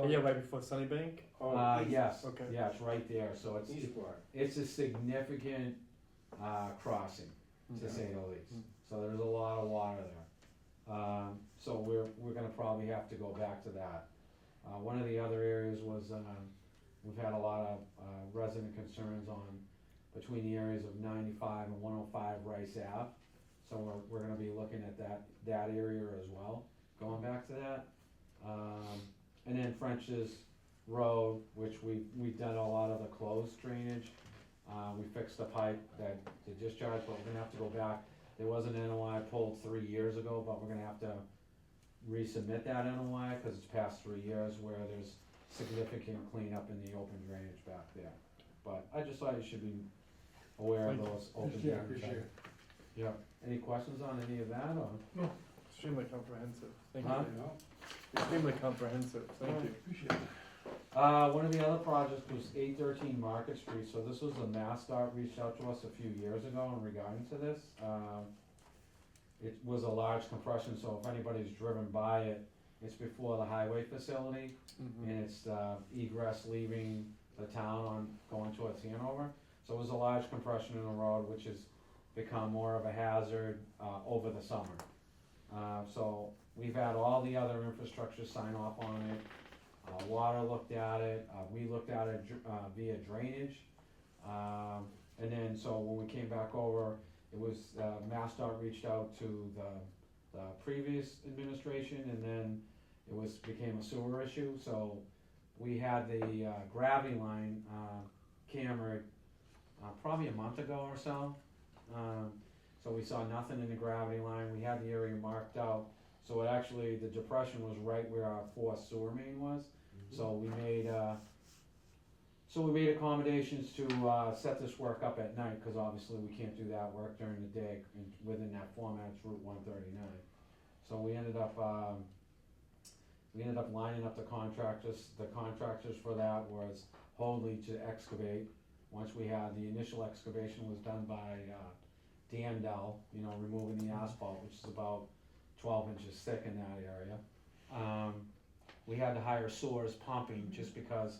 Yeah, right before Sunnybank. East- Yes, Okay. yeah, it's right there, so Eastward. it's a significant, crossing, to say the least. So there's a lot of water there. So we're gonna probably have to go back to that. One of the other areas was, we've had a lot of, resident concerns on, between the areas of 95 and 105 Rice Ave. So we're gonna be looking at that area as well, going back to that. And then French's Road, which we've done a lot of the closed drainage. We fixed the pipe that, the discharge, but we're gonna have to go back. There was an NOI pulled 3 years ago, but we're gonna have to resubmit that NOI, cause it's past 3 years, where there's significant cleanup in the open drainage back there. But I just thought you should be aware of Thank you. those open Yeah, drainage. appreciate it. Yeah, any questions on any of that, or? Extremely comprehensive. Thank Huh? you. Extremely comprehensive. Thank you. Appreciate it. One of the other projects was 813 Market Street, so this was the MassDOT reached out to us a few years ago in regarding to this. It was a large compression, so if anybody's driven by it, it's before the highway facility, and it's egress leaving the town on, going towards Hanover. So it was a large compression in the road, which has become more of a hazard, over the summer. So we've had all the other infrastructure sign off on it. Water looked at it, we looked at it via drainage. And then, so when we came back over, it was, MassDOT reached out to the previous administration, and then it became a sewer issue, so we had the, gravity line, cambered, probably a month ago or so. So we saw nothing in the gravity line, we had the area marked out, so it actually, the depression was right where our fourth sewer main was. So we made accommodations to, set this work up at night, cause obviously we can't do that work during the day, and within that format, it's Route 139. So we ended up lining up the contractors for that was Hoadley to excavate. Once we had, the initial excavation was done by, Dan Dell, removing the asphalt, which is about 12 inches thick in that area. We had to hire Soars Pumping, just because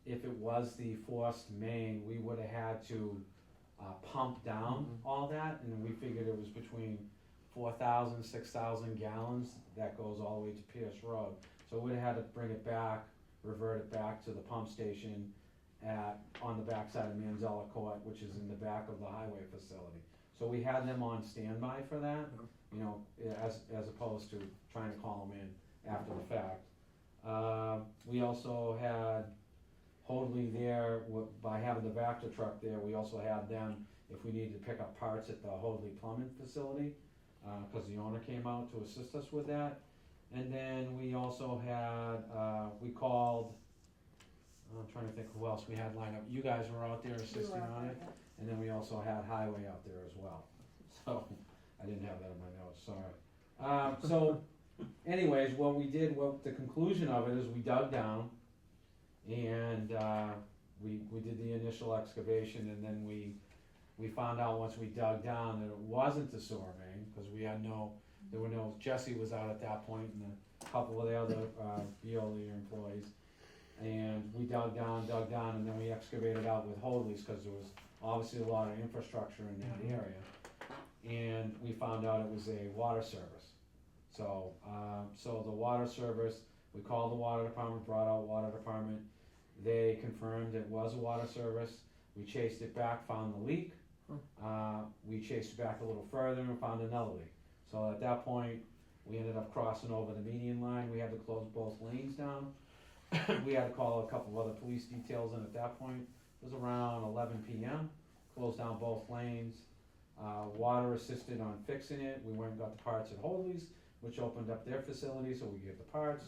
if it was the forced main, we would have had to, pump down all that, and we figured it was between 4,000, 6,000 gallons that goes all the way to Pierce Road. So we'd have had to bring it back, revert it back to the pump station on the backside of Manzella Court, which is in the back of the highway facility. So we had them on standby for that, as opposed to trying to call them in after the fact. We also had Hoadley there, by having the Vector truck there, we also had them, if we needed to pick up parts at the Hoadley Plumbing facility, cause the owner came out to assist us with that. And then we also had, we called, I'm trying to think who else we had lined up, you guys were out there assisting on it, and then we also had Highway out there as well. So, I didn't have that in my notes, sorry. So, anyways, the conclusion of it is we dug down, and we did the initial excavation, and then we found out once we dug down that it wasn't the sewer main, because Jesse was out at that point, and a couple of the other Veolia employees. And we dug down, and then we excavated out with Hoadley's, because there was obviously a lot of infrastructure in that area. And we found out it was a water service. So the water service, we called the water department, brought out water department. They confirmed it was a water service. We chased it back, found the leak. We chased it back a little further and found another leak. So at that point, we ended up crossing over the median line. We had to close both lanes down. We had to call a couple of other police details in at that point. It was around 11 p.m. Closed down both lanes. Water assisted on fixing it. We went and got the parts at Hoadley's, which opened up their facility, so we gave the parts.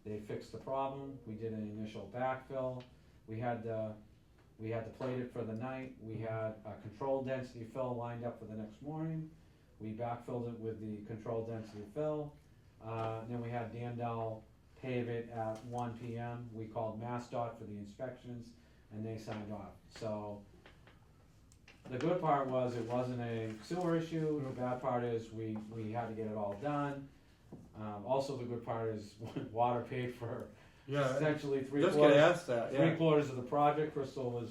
They fixed the problem. We did an initial backfill. we had to plate it for the night, we had a controlled density fill lined up for the next morning, we backfilled it with the controlled density fill, then we had Dandel pave it at 1 PM, we called MassDOT for the inspections, and they signed off, so. The good part was it wasn't a sewer issue, the bad part is we had to get it all done. Also the good part is water paid for Yeah, essentially just gonna ask that, yeah. 3/4 of the project. Crystal was,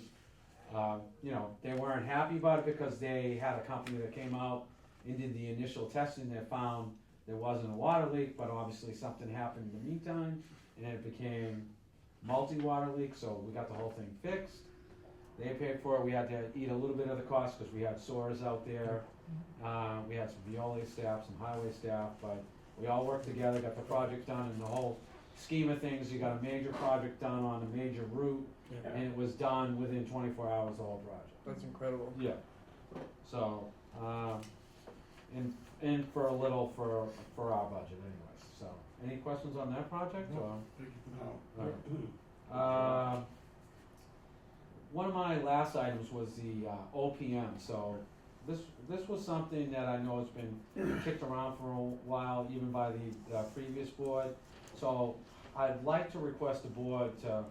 they weren't happy about it because they had a company that came out and did the initial testing that found there wasn't a water leak, but obviously something happened in the meantime, and it became multi-water leak, so we got the whole thing fixed. They paid for it, we had to eat a little bit of the cost because we had sores out there. We had some Veolia staff, some highway staff, but we all worked together, got the project done, and the whole scheme of things, you got a major project done on a major route, Yeah. and it was done within 24 hours, the whole project. That's incredible. Yeah. So, and for a little for our budget anyways, so. Any questions on that project, or? Thank you for that. Alright. One of my last items was the OPM, so this was something that I know has been kicked around for a while, even by the previous board. So I'd like to request the board to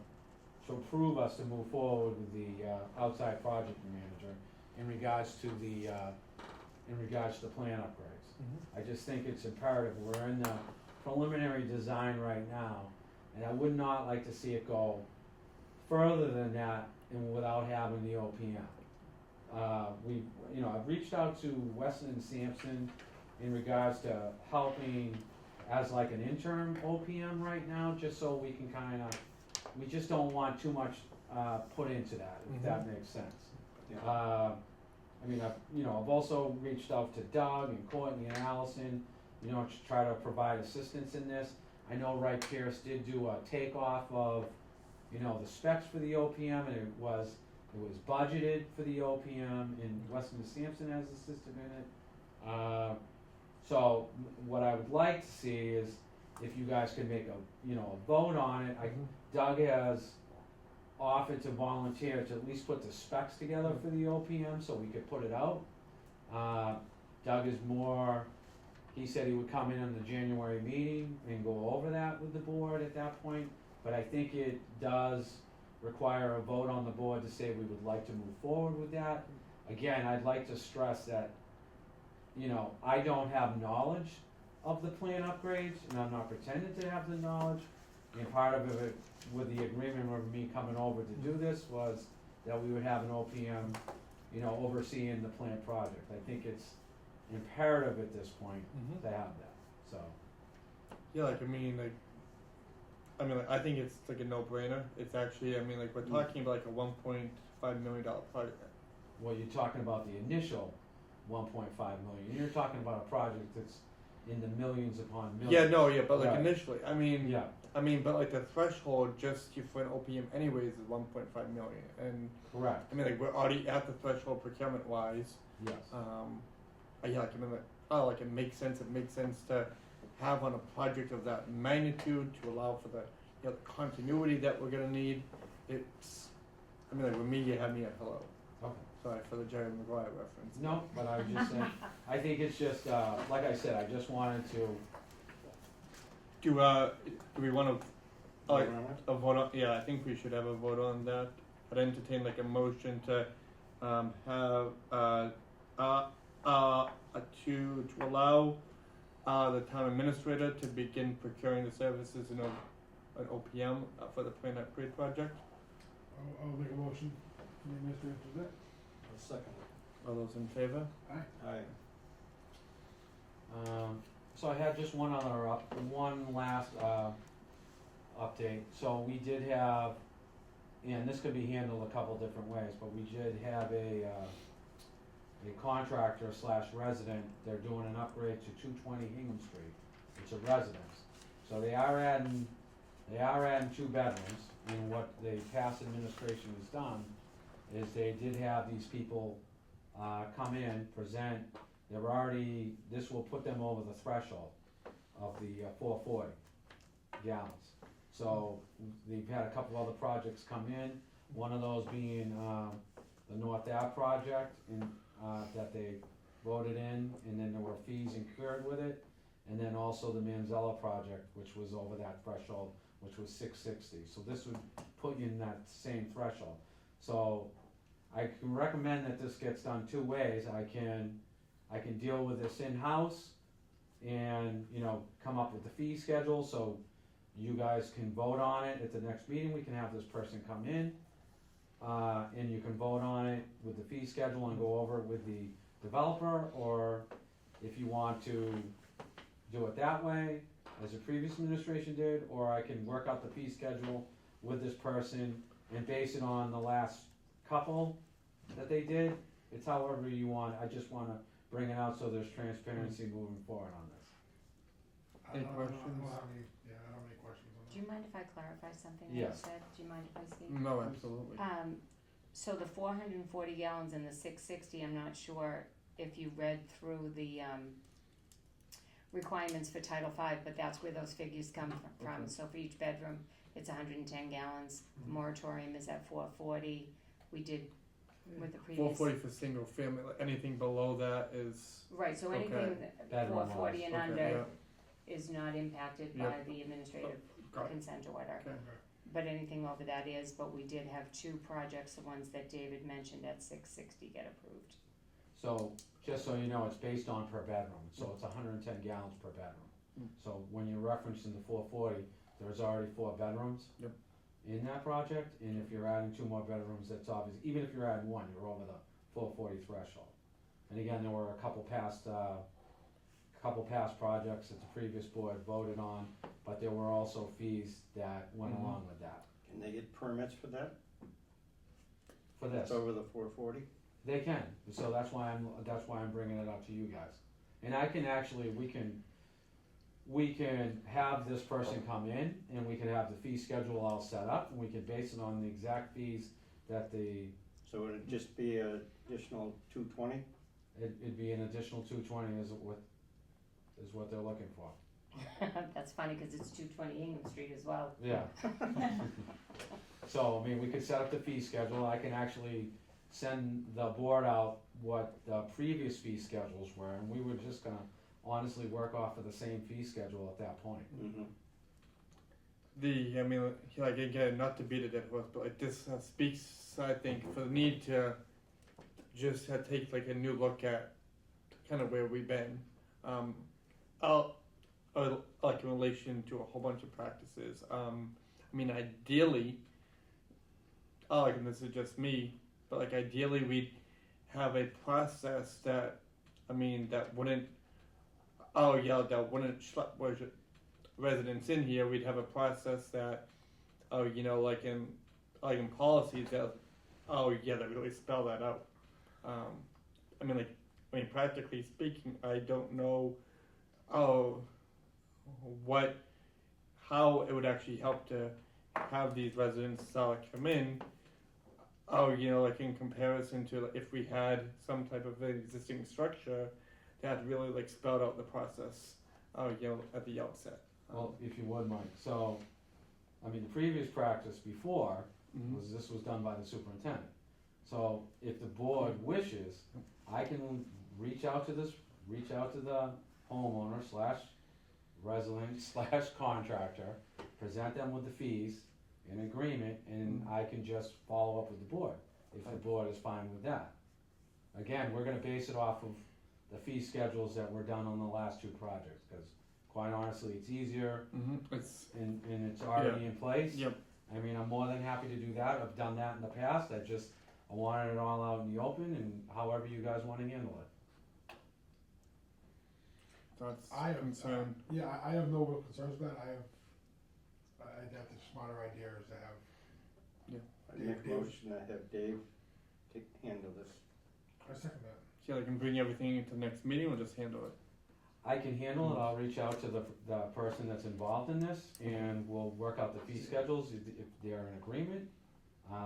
approve us to move forward with the outside project manager in regards to the plan upgrades. Mhm. I just think it's imperative, we're in the preliminary design right now, and I would not like to see it go further than that and without having the OPM. I've reached out to Weston and Sampson in regards to helping as like an interim OPM right now, just so we can we just don't want too much, put into that, if that makes sense. Yeah. I've also reached out to Doug and Courtney and Allison, to try to provide assistance in this. I know Wright Pierce did do a takeoff of, the specs for the OPM, and it was budgeted for the OPM, and Weston and Sampson has assisted in it. So what I would like to see is if you guys could make a vote on it. Doug has offered to volunteer to at least put the specs together for the OPM so we could put it out. Doug is he said he would come in the January meeting and go over that with the board at that point, but I think it does require a vote on the board to say we would like to move forward with that. Again, I'd like to stress that, I don't have knowledge of the plan upgrades, and I'm not pretending to have the knowledge. And part of it, with the agreement with me coming over to do this, was that we would have an OPM, overseeing the plant project. I think it's imperative at this point to have that, so. Yeah, I think it's like a no-brainer. It's actually, we're talking about like a $1.5 million project. Well, you're talking about the initial 1.5 million, you're talking about a project that's in the millions upon millions. Yeah, no, yeah, but like Right. initially, Yeah, but like the threshold just for an OPM anyways is 1.5 million, and correct, we're already at the threshold procurement wise. yes. It makes sense. It makes sense to have on a project of that magnitude to allow for the the continuity that we're gonna need. It's, with me, you have me at hello. Okay. Sorry for the Jerry Maguire reference. No, but I was just saying, I think it's just, like I said, I just wanted to, Do we want to a vote on? Yeah, I think we should have a vote on that. I'd entertain like a motion to have to allow the town administrator to begin procuring the services in an OPM for the plan upgrade project. I'll make a motion for the administrator to do that. I'll second All those in favor? Aye. it. Aye. so I had just one last update. So we did have, and this could be handled a couple different ways, but we did have a contractor / resident. They're doing an upgrade to 220 Hingham Street. It's a residence, so they are adding 2 bedrooms. And what the past administration has done is they did have these people come in, present. This will put them over the threshold of the 440 gallons. So they've had a couple other projects come in. One of those being, the North Ave project in, that they voted in, and then there were fees incurred with it. And then also the Manzella project, which was over that threshold, which was 660. So this would put you in that same threshold. So I can recommend that this gets done two ways. I can deal with this in-house and, you know, come up with the fee schedule, so you guys can vote on it at the next meeting. We can have this person come in, and you can vote on it with the fee schedule and go over it with the developer, or if you want to do it that way, as the previous administration did, or I can work out the fee schedule with this person and base it on the last couple that they did. It's however you want. I just wanna bring it out so there's transparency moving forward on this. Any I don't questions? have any, yeah, I don't have any questions on that. Do you mind if I clarify something that you Yes. said? Do you mind if I speak? No, absolutely. So the 440 gallons and the 660, I'm not sure if you read through the, requirements for Title V, but that's where those figures come from. Okay. So for each bedroom, it's 110 gallons. The moratorium is at 440. We did with the previous. 440 for single family. Like anything below that is Right, so Okay. anything Bedroom 440 and okay, under yeah. is not impacted Yeah. by the administrative Got it. consent order. Okay. But anything over that is, but we did have two projects, the ones that David mentioned at 660 get approved. So, just so you know, it's based on per bedroom, so it's 110 gallons per bedroom. Mm. So when you're referencing the 440, there's already 4 bedrooms Yep. in that project, and if you're adding 2 more bedrooms, that's obvious. Even if you're adding 1, you're over the 440 threshold. And again, there were a couple past projects that the previous board voted on, but there were also fees that went Mhm. along with that. Can they get permits for that? For this. It's over the 440? They can, so that's why I'm bringing it up to you guys. And I can actually, we can have this person come in, and we can have the fee schedule all set up, and we can base it on the exact fees that So would it just be an additional 220? it'd be an additional 220 is what they're looking for. That's funny, cause it's 220 Ingham Street as well. Yeah. So, I mean, we could set up the fee schedule. I can actually send the board out what the previous fee schedules were, and we were just gonna honestly work off of the same fee schedule at that point. Mm-hmm. I mean, like again, not to beat a dead horse, but like this speaks, I think, for the need to just take like a new look at kind of where we've been. Like in relation to a whole bunch of practices. I mean, ideally, like, and this is just me, but like ideally we'd have a process that, I mean, that wouldn't schlep residents in here. We'd have a process that, like in policies that, that really spell that out. Practically speaking, I don't know, how it would actually help to have these residents come in. Like in comparison to like, if we had some type of existing structure that really like spelled out the process, at the outset. Well, if you would, Mike, so, I mean, the previous practice before this was done by the superintendent. So if the board wishes, I can reach out to the homeowner / resident / contractor, present them with the fees in agreement, and I can just follow up with the board, if the board is fine with that. Again, we're gonna base it off of the fee schedules that were done on the last 2 projects, cause quite honestly, it's easier It's and it's already in place. Yep. I mean, I'm more than happy to do that. I've done that in the past. I wanted it all out in the open, and however you guys wanna handle it. that's I have, concern. I have no real concerns with that. I'd have the smarter idea is to have, I make a motion to have Dave handle this. I second that. I can bring everything into the next meeting. We'll just handle it. I can handle it. I'll reach out to the person that's involved in this, and we'll work out the fee schedules. If they're in agreement,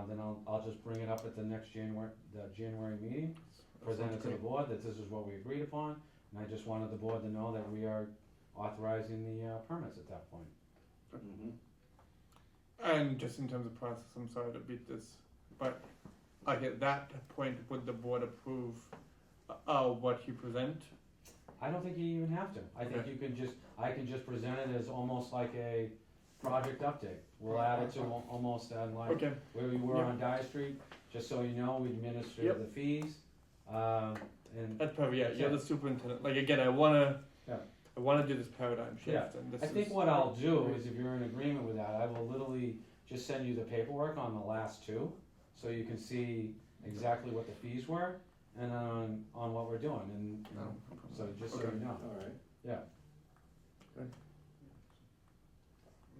then I'll just bring it up at the next January meeting, present it to the board that this is what we agreed upon, and I just wanted the board to know that we are authorizing the permits at that point. Mm-hmm. And just in terms of process, I'm sorry to beat this but like at that point, would the board approve what you present? I don't think you even have to. I think Okay. you can just, I can just present it as almost like a project update. We'll add it to almost like Okay, where we were Yep. on Dye Street, just so you know, we administer Yep. the fees. And that's perfect, yeah, you're Yeah. the superintendent, like again, Yeah. I wanna do this paradigm shift, Yeah. and this I think is- what I'll do is, if you're in agreement with that, I will literally just send you the paperwork on the last two, so you can see exactly what the fees were, and on what we're doing, and, you know, so just so Okay. you know. Alright. Was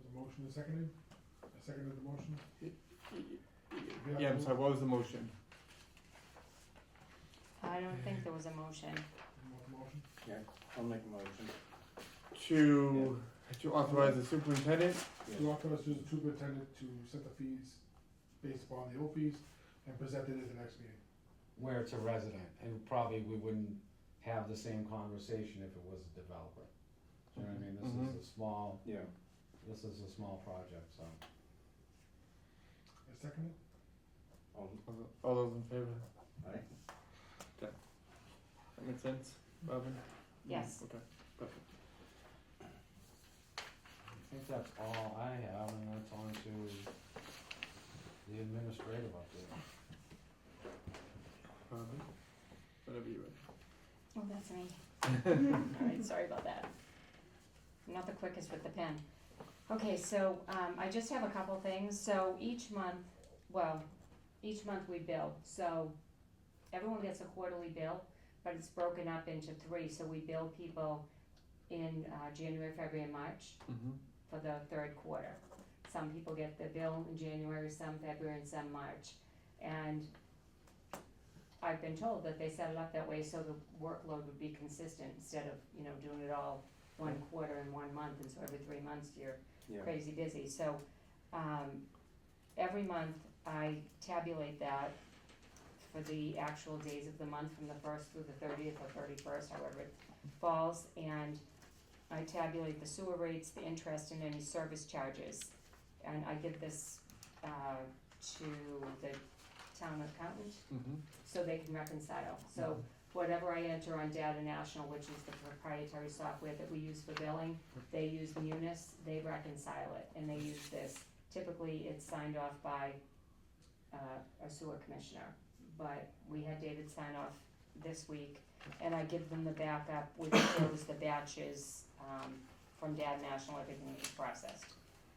a motion seconded? I seconded the motion? Yeah, I'm sorry, what was the motion? I don't think there was a motion. You want the motion? I'll make a motion. To authorize the superintendent, To authorize the superintendent to set the fees based upon the old fees and present it at the next meeting. Where it's a resident, and probably we wouldn't have the same conversation if it was a developer. Do you know what I mean? Mhm. This is a small, Yeah. this is a small project, so. I second it? all those in favor, Aye. that makes sense, Robin? Yes. Okay, perfect. I think that's all I have, and that's on to the administrative update. Robin, whenever you're ready. Oh, that's me. Alright, sorry about that. I'm not the quickest with the pen. Okay, so, I just have a couple things, so each month we bill, so everyone gets a quarterly bill, but it's broken up into three, so we bill people in, January, February, and March Mm-hmm. for the third quarter. Some people get the bill in January, some February, and some March. And I've been told that they set it up that way so the workload would be consistent instead of, doing it all one quarter in 1 month, and so every 3 months you're Yeah. crazy busy. So, every month I tabulate that for the actual days of the month from the 1st through the 30th or 31st, however it falls, and I tabulate the sewer rates, the interest, and any service charges. And I give this, to the town accountant, Mm-hmm. so they can reconcile. So whatever I enter on Data National, which is the proprietary software that we use for billing, they use Munis, they reconcile it, and they use this. Typically, it's signed off by, a sewer commissioner, but we had David sign off this week, and I give them the backup, which shows the batches, from Data National, everything that was processed.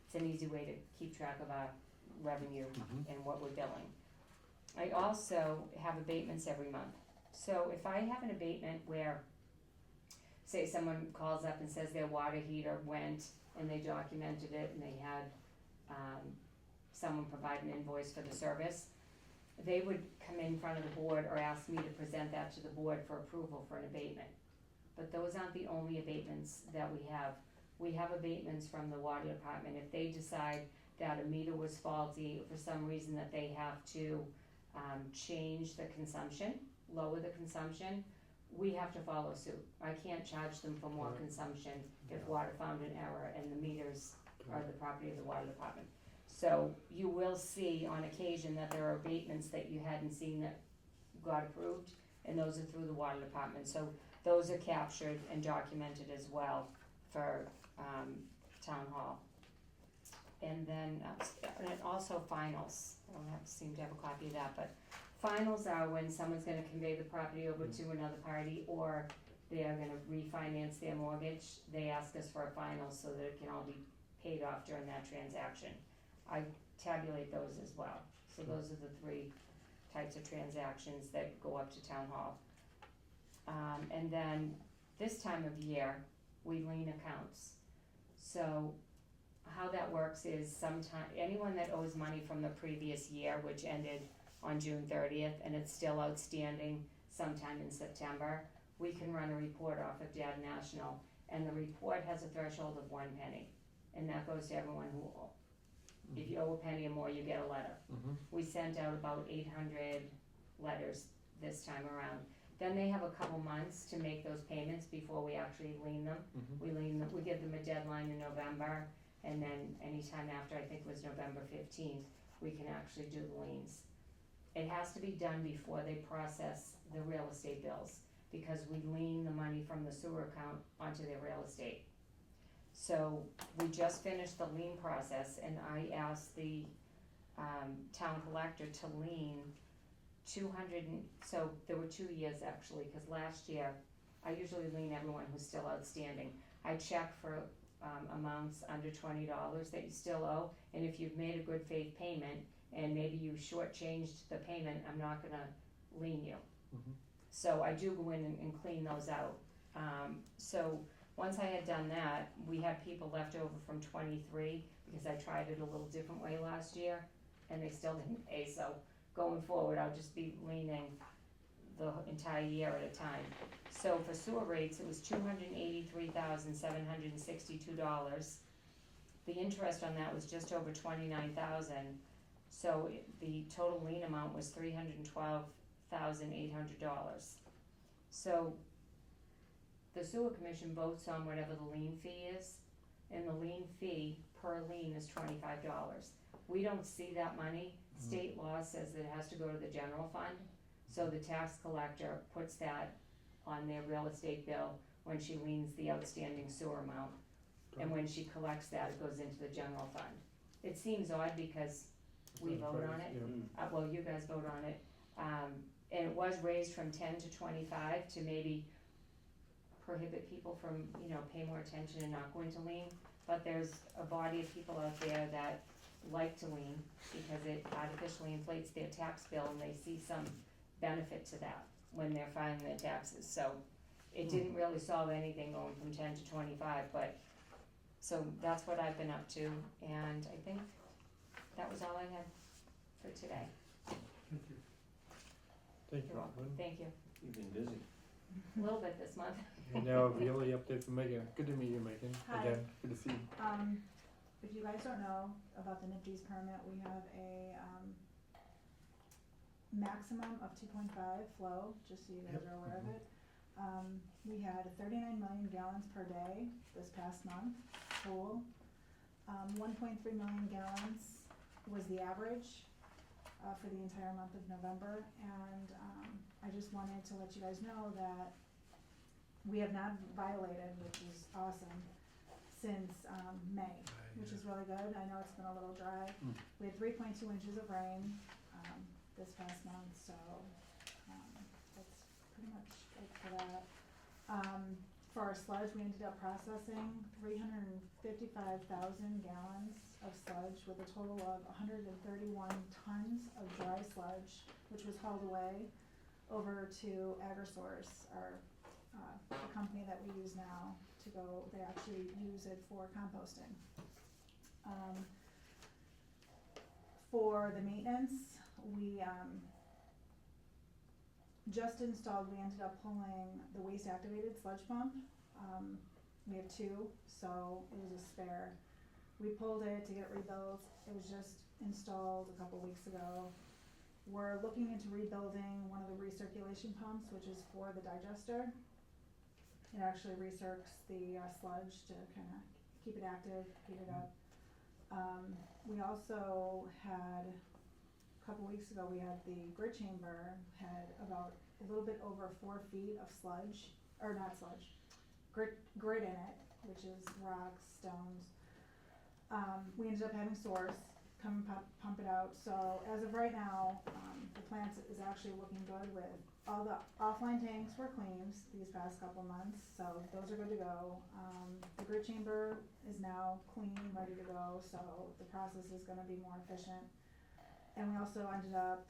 It's an easy way to keep track of our revenue Mm-hmm. and what we're billing. I also have abatements every month. So if I have an abatement where, say someone calls up and says their water heater went and they documented it and they had, someone provide an invoice for the service, they would come in front of the board or ask me to present that to the board for approval for an abatement. But those aren't the only abatements that we have. We have abatements from the water department. If they decide that a meter was faulty, for some reason that they have to, change the consumption, lower the consumption, we have to follow suit. I can't charge them for more Right. consumption if water found an error and the meters are the property of the water department. So you will see on occasion that there are abatements that you hadn't seen that got approved, and those are through the water department. So those are captured and documented as well for, town hall. And then, and also finals, I don't seem to have a copy of that, but finals are when someone's gonna convey the property over to another party, or they are gonna refinance their mortgage. They ask us for a final so that it can all be paid off during that transaction. I tabulate those as well, so those are the three types of transactions that go up to town hall. And then this time of year, we lien accounts. So how that works is anyone that owes money from the previous year, which ended on June 30th, and it's still outstanding sometime in September, we can run a report off of Data National, and the report has a threshold of 1 penny, and that goes to everyone who if you owe a penny or more, you get a letter. Mm-hmm. We sent out about 800 letters this time around. Then they have a couple months to make those payments before we actually lien them. Mm-hmm. We give them a deadline in November, and then anytime after, I think it was November 15th, we can actually do the liens. It has to be done before they process the real estate bills, because we lien the money from the sewer account onto their real estate. So we just finished the lien process, and I asked the town collector to lien 200 and, so there were 2 years actually, cause last year, I usually lien everyone who's still outstanding. I check for amounts under $20 that you still owe, and if you've made a good faith payment, and maybe you shortchanged the payment, I'm not gonna lien you. Mhm. So I do go in and clean those out. So once I had done that, we had people left over from 23, because I tried it a little different way last year, and they still didn't pay, so going forward, I'll just be leaning the entire year at a time. So for sewer rates, it was $283,762. The interest on that was just over 29,000, so the total lien amount was $312,800. So the sewer commission votes on whatever the lien fee is, and the lien fee per lien is $25. We don't see that money. State law says that it has to go to the general fund, so the tax collector puts that on their real estate bill when she liens the outstanding sewer amount. And when she collects that, it goes into the general fund. It seems odd because we vote on it. Yeah. Well, you guys vote on it. And it was raised from 10 to 25 to maybe prohibit people from, pay more attention and not going to lien. But there's a body of people out there that like to lien because it artificially inflates their tax bill, and they see some benefit to that when they're filing their taxes. So it didn't really solve anything going from 10 to 25, but so that's what I've been up to, and I think that was all I had for today. Thank you. Thank you, You're welcome. Lynn. Thank you. You've been busy. A little bit this month. And now the only update from Megan. Good to meet you, Megan. Hi. Again, good to see you. If you guys don't know about the NIPD's permit, we have a, maximum of 2.5 flow, just so you guys Yep. are aware of it. We had 39 million gallons per day this past month, full. 1.3 million gallons was the average, for the entire month of November, and, I just wanted to let you guys know that we have not violated, which is awesome, since, May, which is really good. I know it's been a little dry. We had 3.2 inches of rain, this past month, so, that's pretty much it for that. For our sludge, we ended up processing 355,000 gallons of sludge with a total of 131 tons of dry sludge, which was hauled away over to AgriSource, our, the company that we use now to go, they actually use it for composting. For the maintenance, we, just installed, we ended up pulling the waste activated sludge pump. We have 2, so it was a spare. We pulled it to get it rebuilt. It was just installed a couple weeks ago. We're looking into rebuilding one of the recirculation pumps, which is for the digester. It actually recircs the sludge to kind of keep it active, heat it up. We also had, a couple weeks ago, we had the grid chamber had about a little bit over 4 feet of sludge, or not sludge, grit in it, which is rocks, stones. We ended up having source come pump it out, so as of right now, the plant is actually looking good with all the offline tanks were cleaned these past couple months, so those are good to go. The grid chamber is now clean, ready to go, so the process is gonna be more efficient. And we also ended up,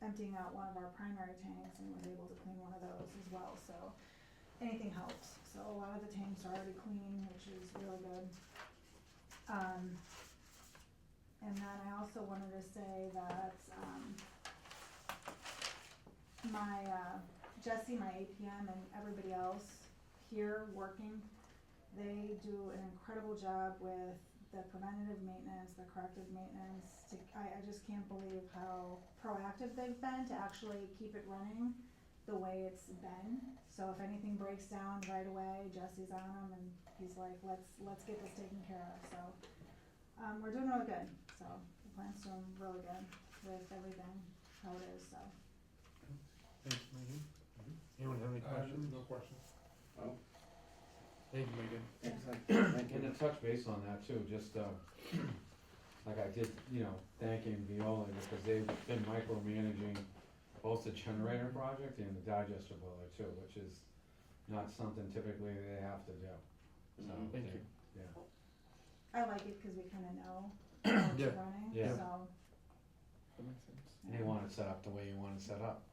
emptying out one of our primary tanks and was able to clean one of those as well, so anything helps. So a lot of the tanks are already clean, which is really good. And then I also wanted to say that, my, Jesse, my APM, and everybody else here working, they do an incredible job with the preventative maintenance, the corrective maintenance. I just can't believe how proactive they've been to actually keep it running the way it's been. So if anything breaks down right away, Jesse's on them, and he's like, let's get this taken care of, so. We're doing really good, so the plant's doing really good. with everything, how it is, so. Thanks, Megan. Anyone have any questions? No questions. Oh, Thank you, Megan. excellent, thank And you. to touch base on that too, just, like I did, thanking Viola because they've been micromanaging both the generator project and the digester boiler too, which is not something typically they have to do. So, Mhm. Thank you. Yeah. I like it because we kinda know how it's Yeah. running, Yeah. so. That makes sense. And you want it set up the way you want it set up.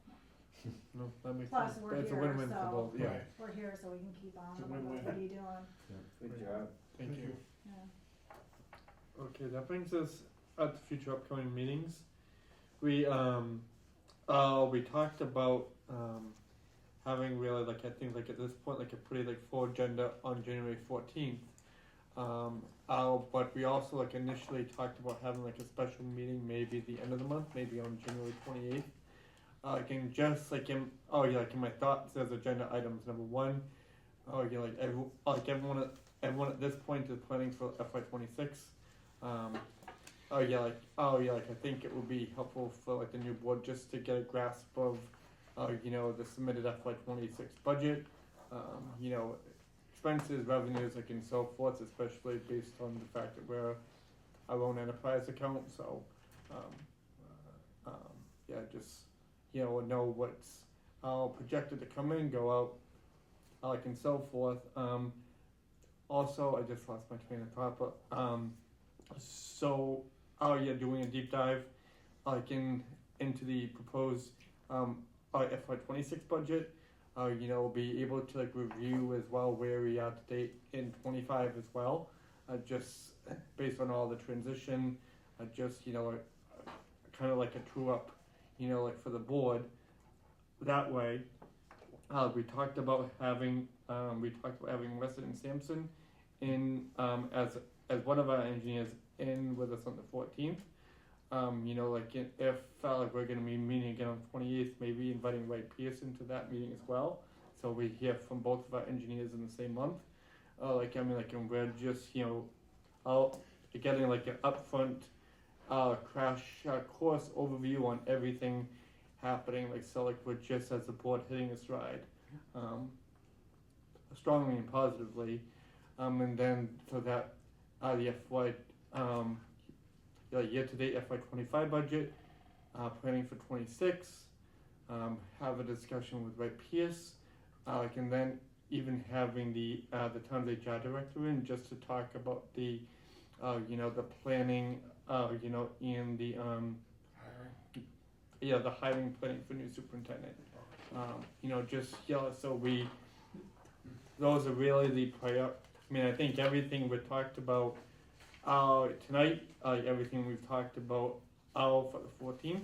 No, that makes Plus, sense. we're It's a here, win-win for so- both, yeah. Right. We're here so we can keep on, It's a I'm like, win-win. what are you doing? Good job. Thank you. Yeah. Okay, that brings us up to future upcoming meetings. We talked about having really like I think like at this point like a pretty like full agenda on January 14th. But we also like initially talked about having like a special meeting maybe the end of the month, maybe on January 28th. Again, just like in my thoughts, there's agenda items. Number one, everyone at this point is planning for FY26. I think it would be helpful for like the new board just to get a grasp of, the submitted FY26 budget, expenses, revenues, like and so forth, especially based on the fact that we're our own enterprise account. So, just know what's projected to come in, go out, and so forth. Also, I just lost my train of thought, but doing a deep dive, into the proposed FY26 budget. Be able to like review as well where we are to date in 25 as well. Just based on all the transition, kind of like a true up, for the board. That way, we talked about having Weston and Sampson in as one of our engineers in with us on the 14th. If we're going to be meeting again on the 28th, maybe inviting Ray Pearson to that meeting as well. So we hear from both of our engineers in the same month. And we're just getting like an upfront crash course overview on everything happening. We're just as the board hitting a stride, strongly and positively, and then so that the FY year-to-date FY25 budget, planning for 26, have a discussion with Ray Pierce, and then even having the town's HR director in just to talk about the the planning, in the Hiring. the hiring planning for new superintendent. Those are really the prior. I think everything we talked about tonight, everything we've talked about for the 14th,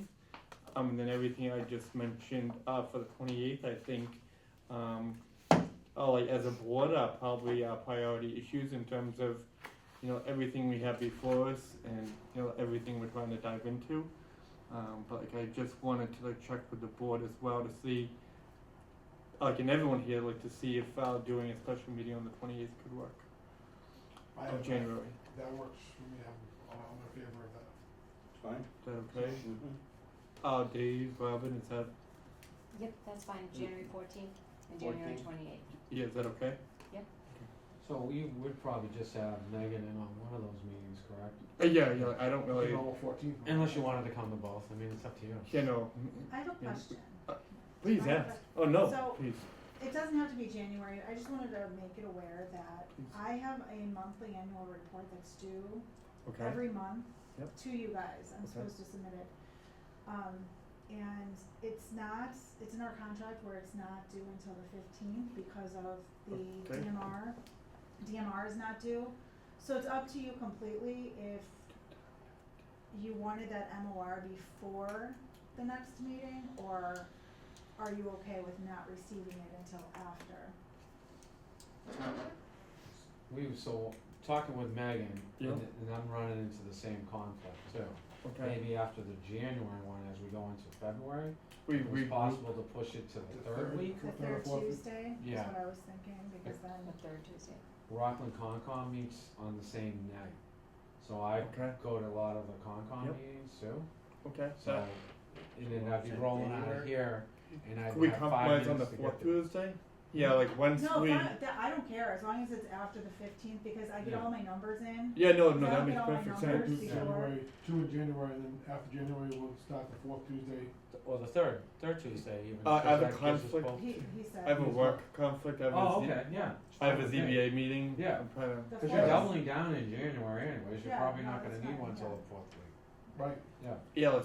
and then everything I just mentioned for the 28th, I think, as a board, are probably priority issues in terms of, everything we have before us and, everything we're trying to dive into. But I just wanted to check with the board as well to see, and everyone here, to see if doing a special meeting on the 28th could work of January. That works for me, I'm in favor of that. It's fine. Is that okay? Mhm. Dave, Robin, is that, Yep, that's fine, January 14th and January 14th. 28th. yeah, is that okay? So we would probably just have Megan in on one of those meetings, correct? Yeah, I don't really, 14th. Unless you wanted to come to both, it's up to you. I have a Yeah. question. Please I have ask. Oh, no, So- please. It doesn't have to be January, I just wanted to make it aware that Please. I have a monthly annual report that's due Okay. every month Yep. to you guys, I'm Okay. supposed to submit it. And it's in our contract where it's not due until the 15th because of the Okay. DMR. DMR is not due, so it's up to you completely if you wanted that MOR before the next meeting, or are you okay with not receiving it until after? Talking with Megan, Yeah. and I'm running into the same conflict too. Okay. Maybe after the January one, as we go into February, We if it's possible to push it to the The third third. week. The Third or third fourth? Tuesday is Yeah. what I was thinking, because then, The third Tuesday. Rockland Concom meets on the same night, so I Okay. go to a lot of the Concom Yep. meetings too. Okay, So, and then I'd be rolling out of here, and I'd could we have 5 compromise on the minutes to fourth get there. Tuesday? Yeah, like once No, we, I don't care, as long as it's after the 15th, because I get Yeah. all my numbers in. yeah, no, I that don't makes get all my perfect numbers. sense. Do Before. January, 2 in January, and then after January, we'll start the fourth Tuesday. Or the third Tuesday even. I 'cause have a that gives us conflict. both- He said. I have a work conflict, I have Oh, a Z, okay, yeah. I have a Okay. ZBA meeting. Yeah. I'm trying to, The Cause you're fourth- doubling down in January anyways, you're Yeah, probably no, not gonna that's need fine, one till yeah. the fourth week. Right. Yeah. yeah,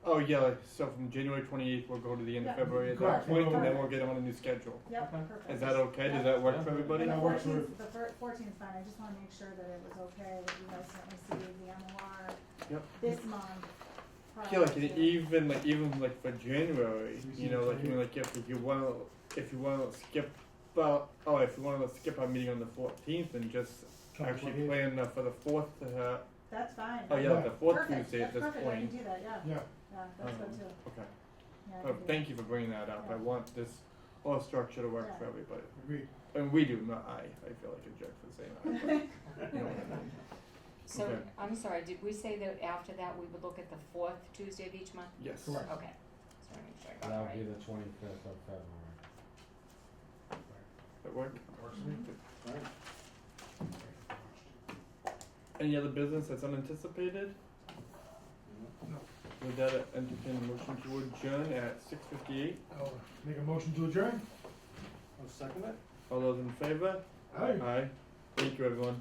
oh yeah, like, so from January 28th, we'll go to the end of Yeah. February at that Correct. point, and then Perfect. we'll get on a new schedule. Yep, Okay. perfect. Is that okay? Does Yeah. that work Yeah. for everybody? And the That works for 14th, the 14th is fine, I just wanna make sure that it was okay, that you guys didn't receive the MOR Yep. this month. Yeah, like, prior and to- even like for January, you know, like, even like if you wanna skip, if you wanna skip our meeting on the 14th and just Come to actually 28th. plan for the 4th to have, That's fine. oh yeah, like the 4th Perfect, Tuesday at that's this perfect, I point. can do that, yeah, Yeah, yeah, that's good too, Okay, yeah. I can do thank you for bringing that up, I Yeah. want this whole structure to work Yeah. for everybody. agreed. And we do, not I feel like a jerk for saying that, but, you know what I mean. So, Okay. I'm sorry, did we say that after that we would look at the fourth Tuesday of each month? Yes. Correct. Okay, just wanna make sure I got That it would be right. the 25th of February. That work? Works for me. Mhm. Right. Any other business that's unanticipated? With that, entertain a motion to adjourn at 6:58. I'll make a motion to adjourn. I'll second it. All those in favor? Aye. Aye. Thank you, everyone.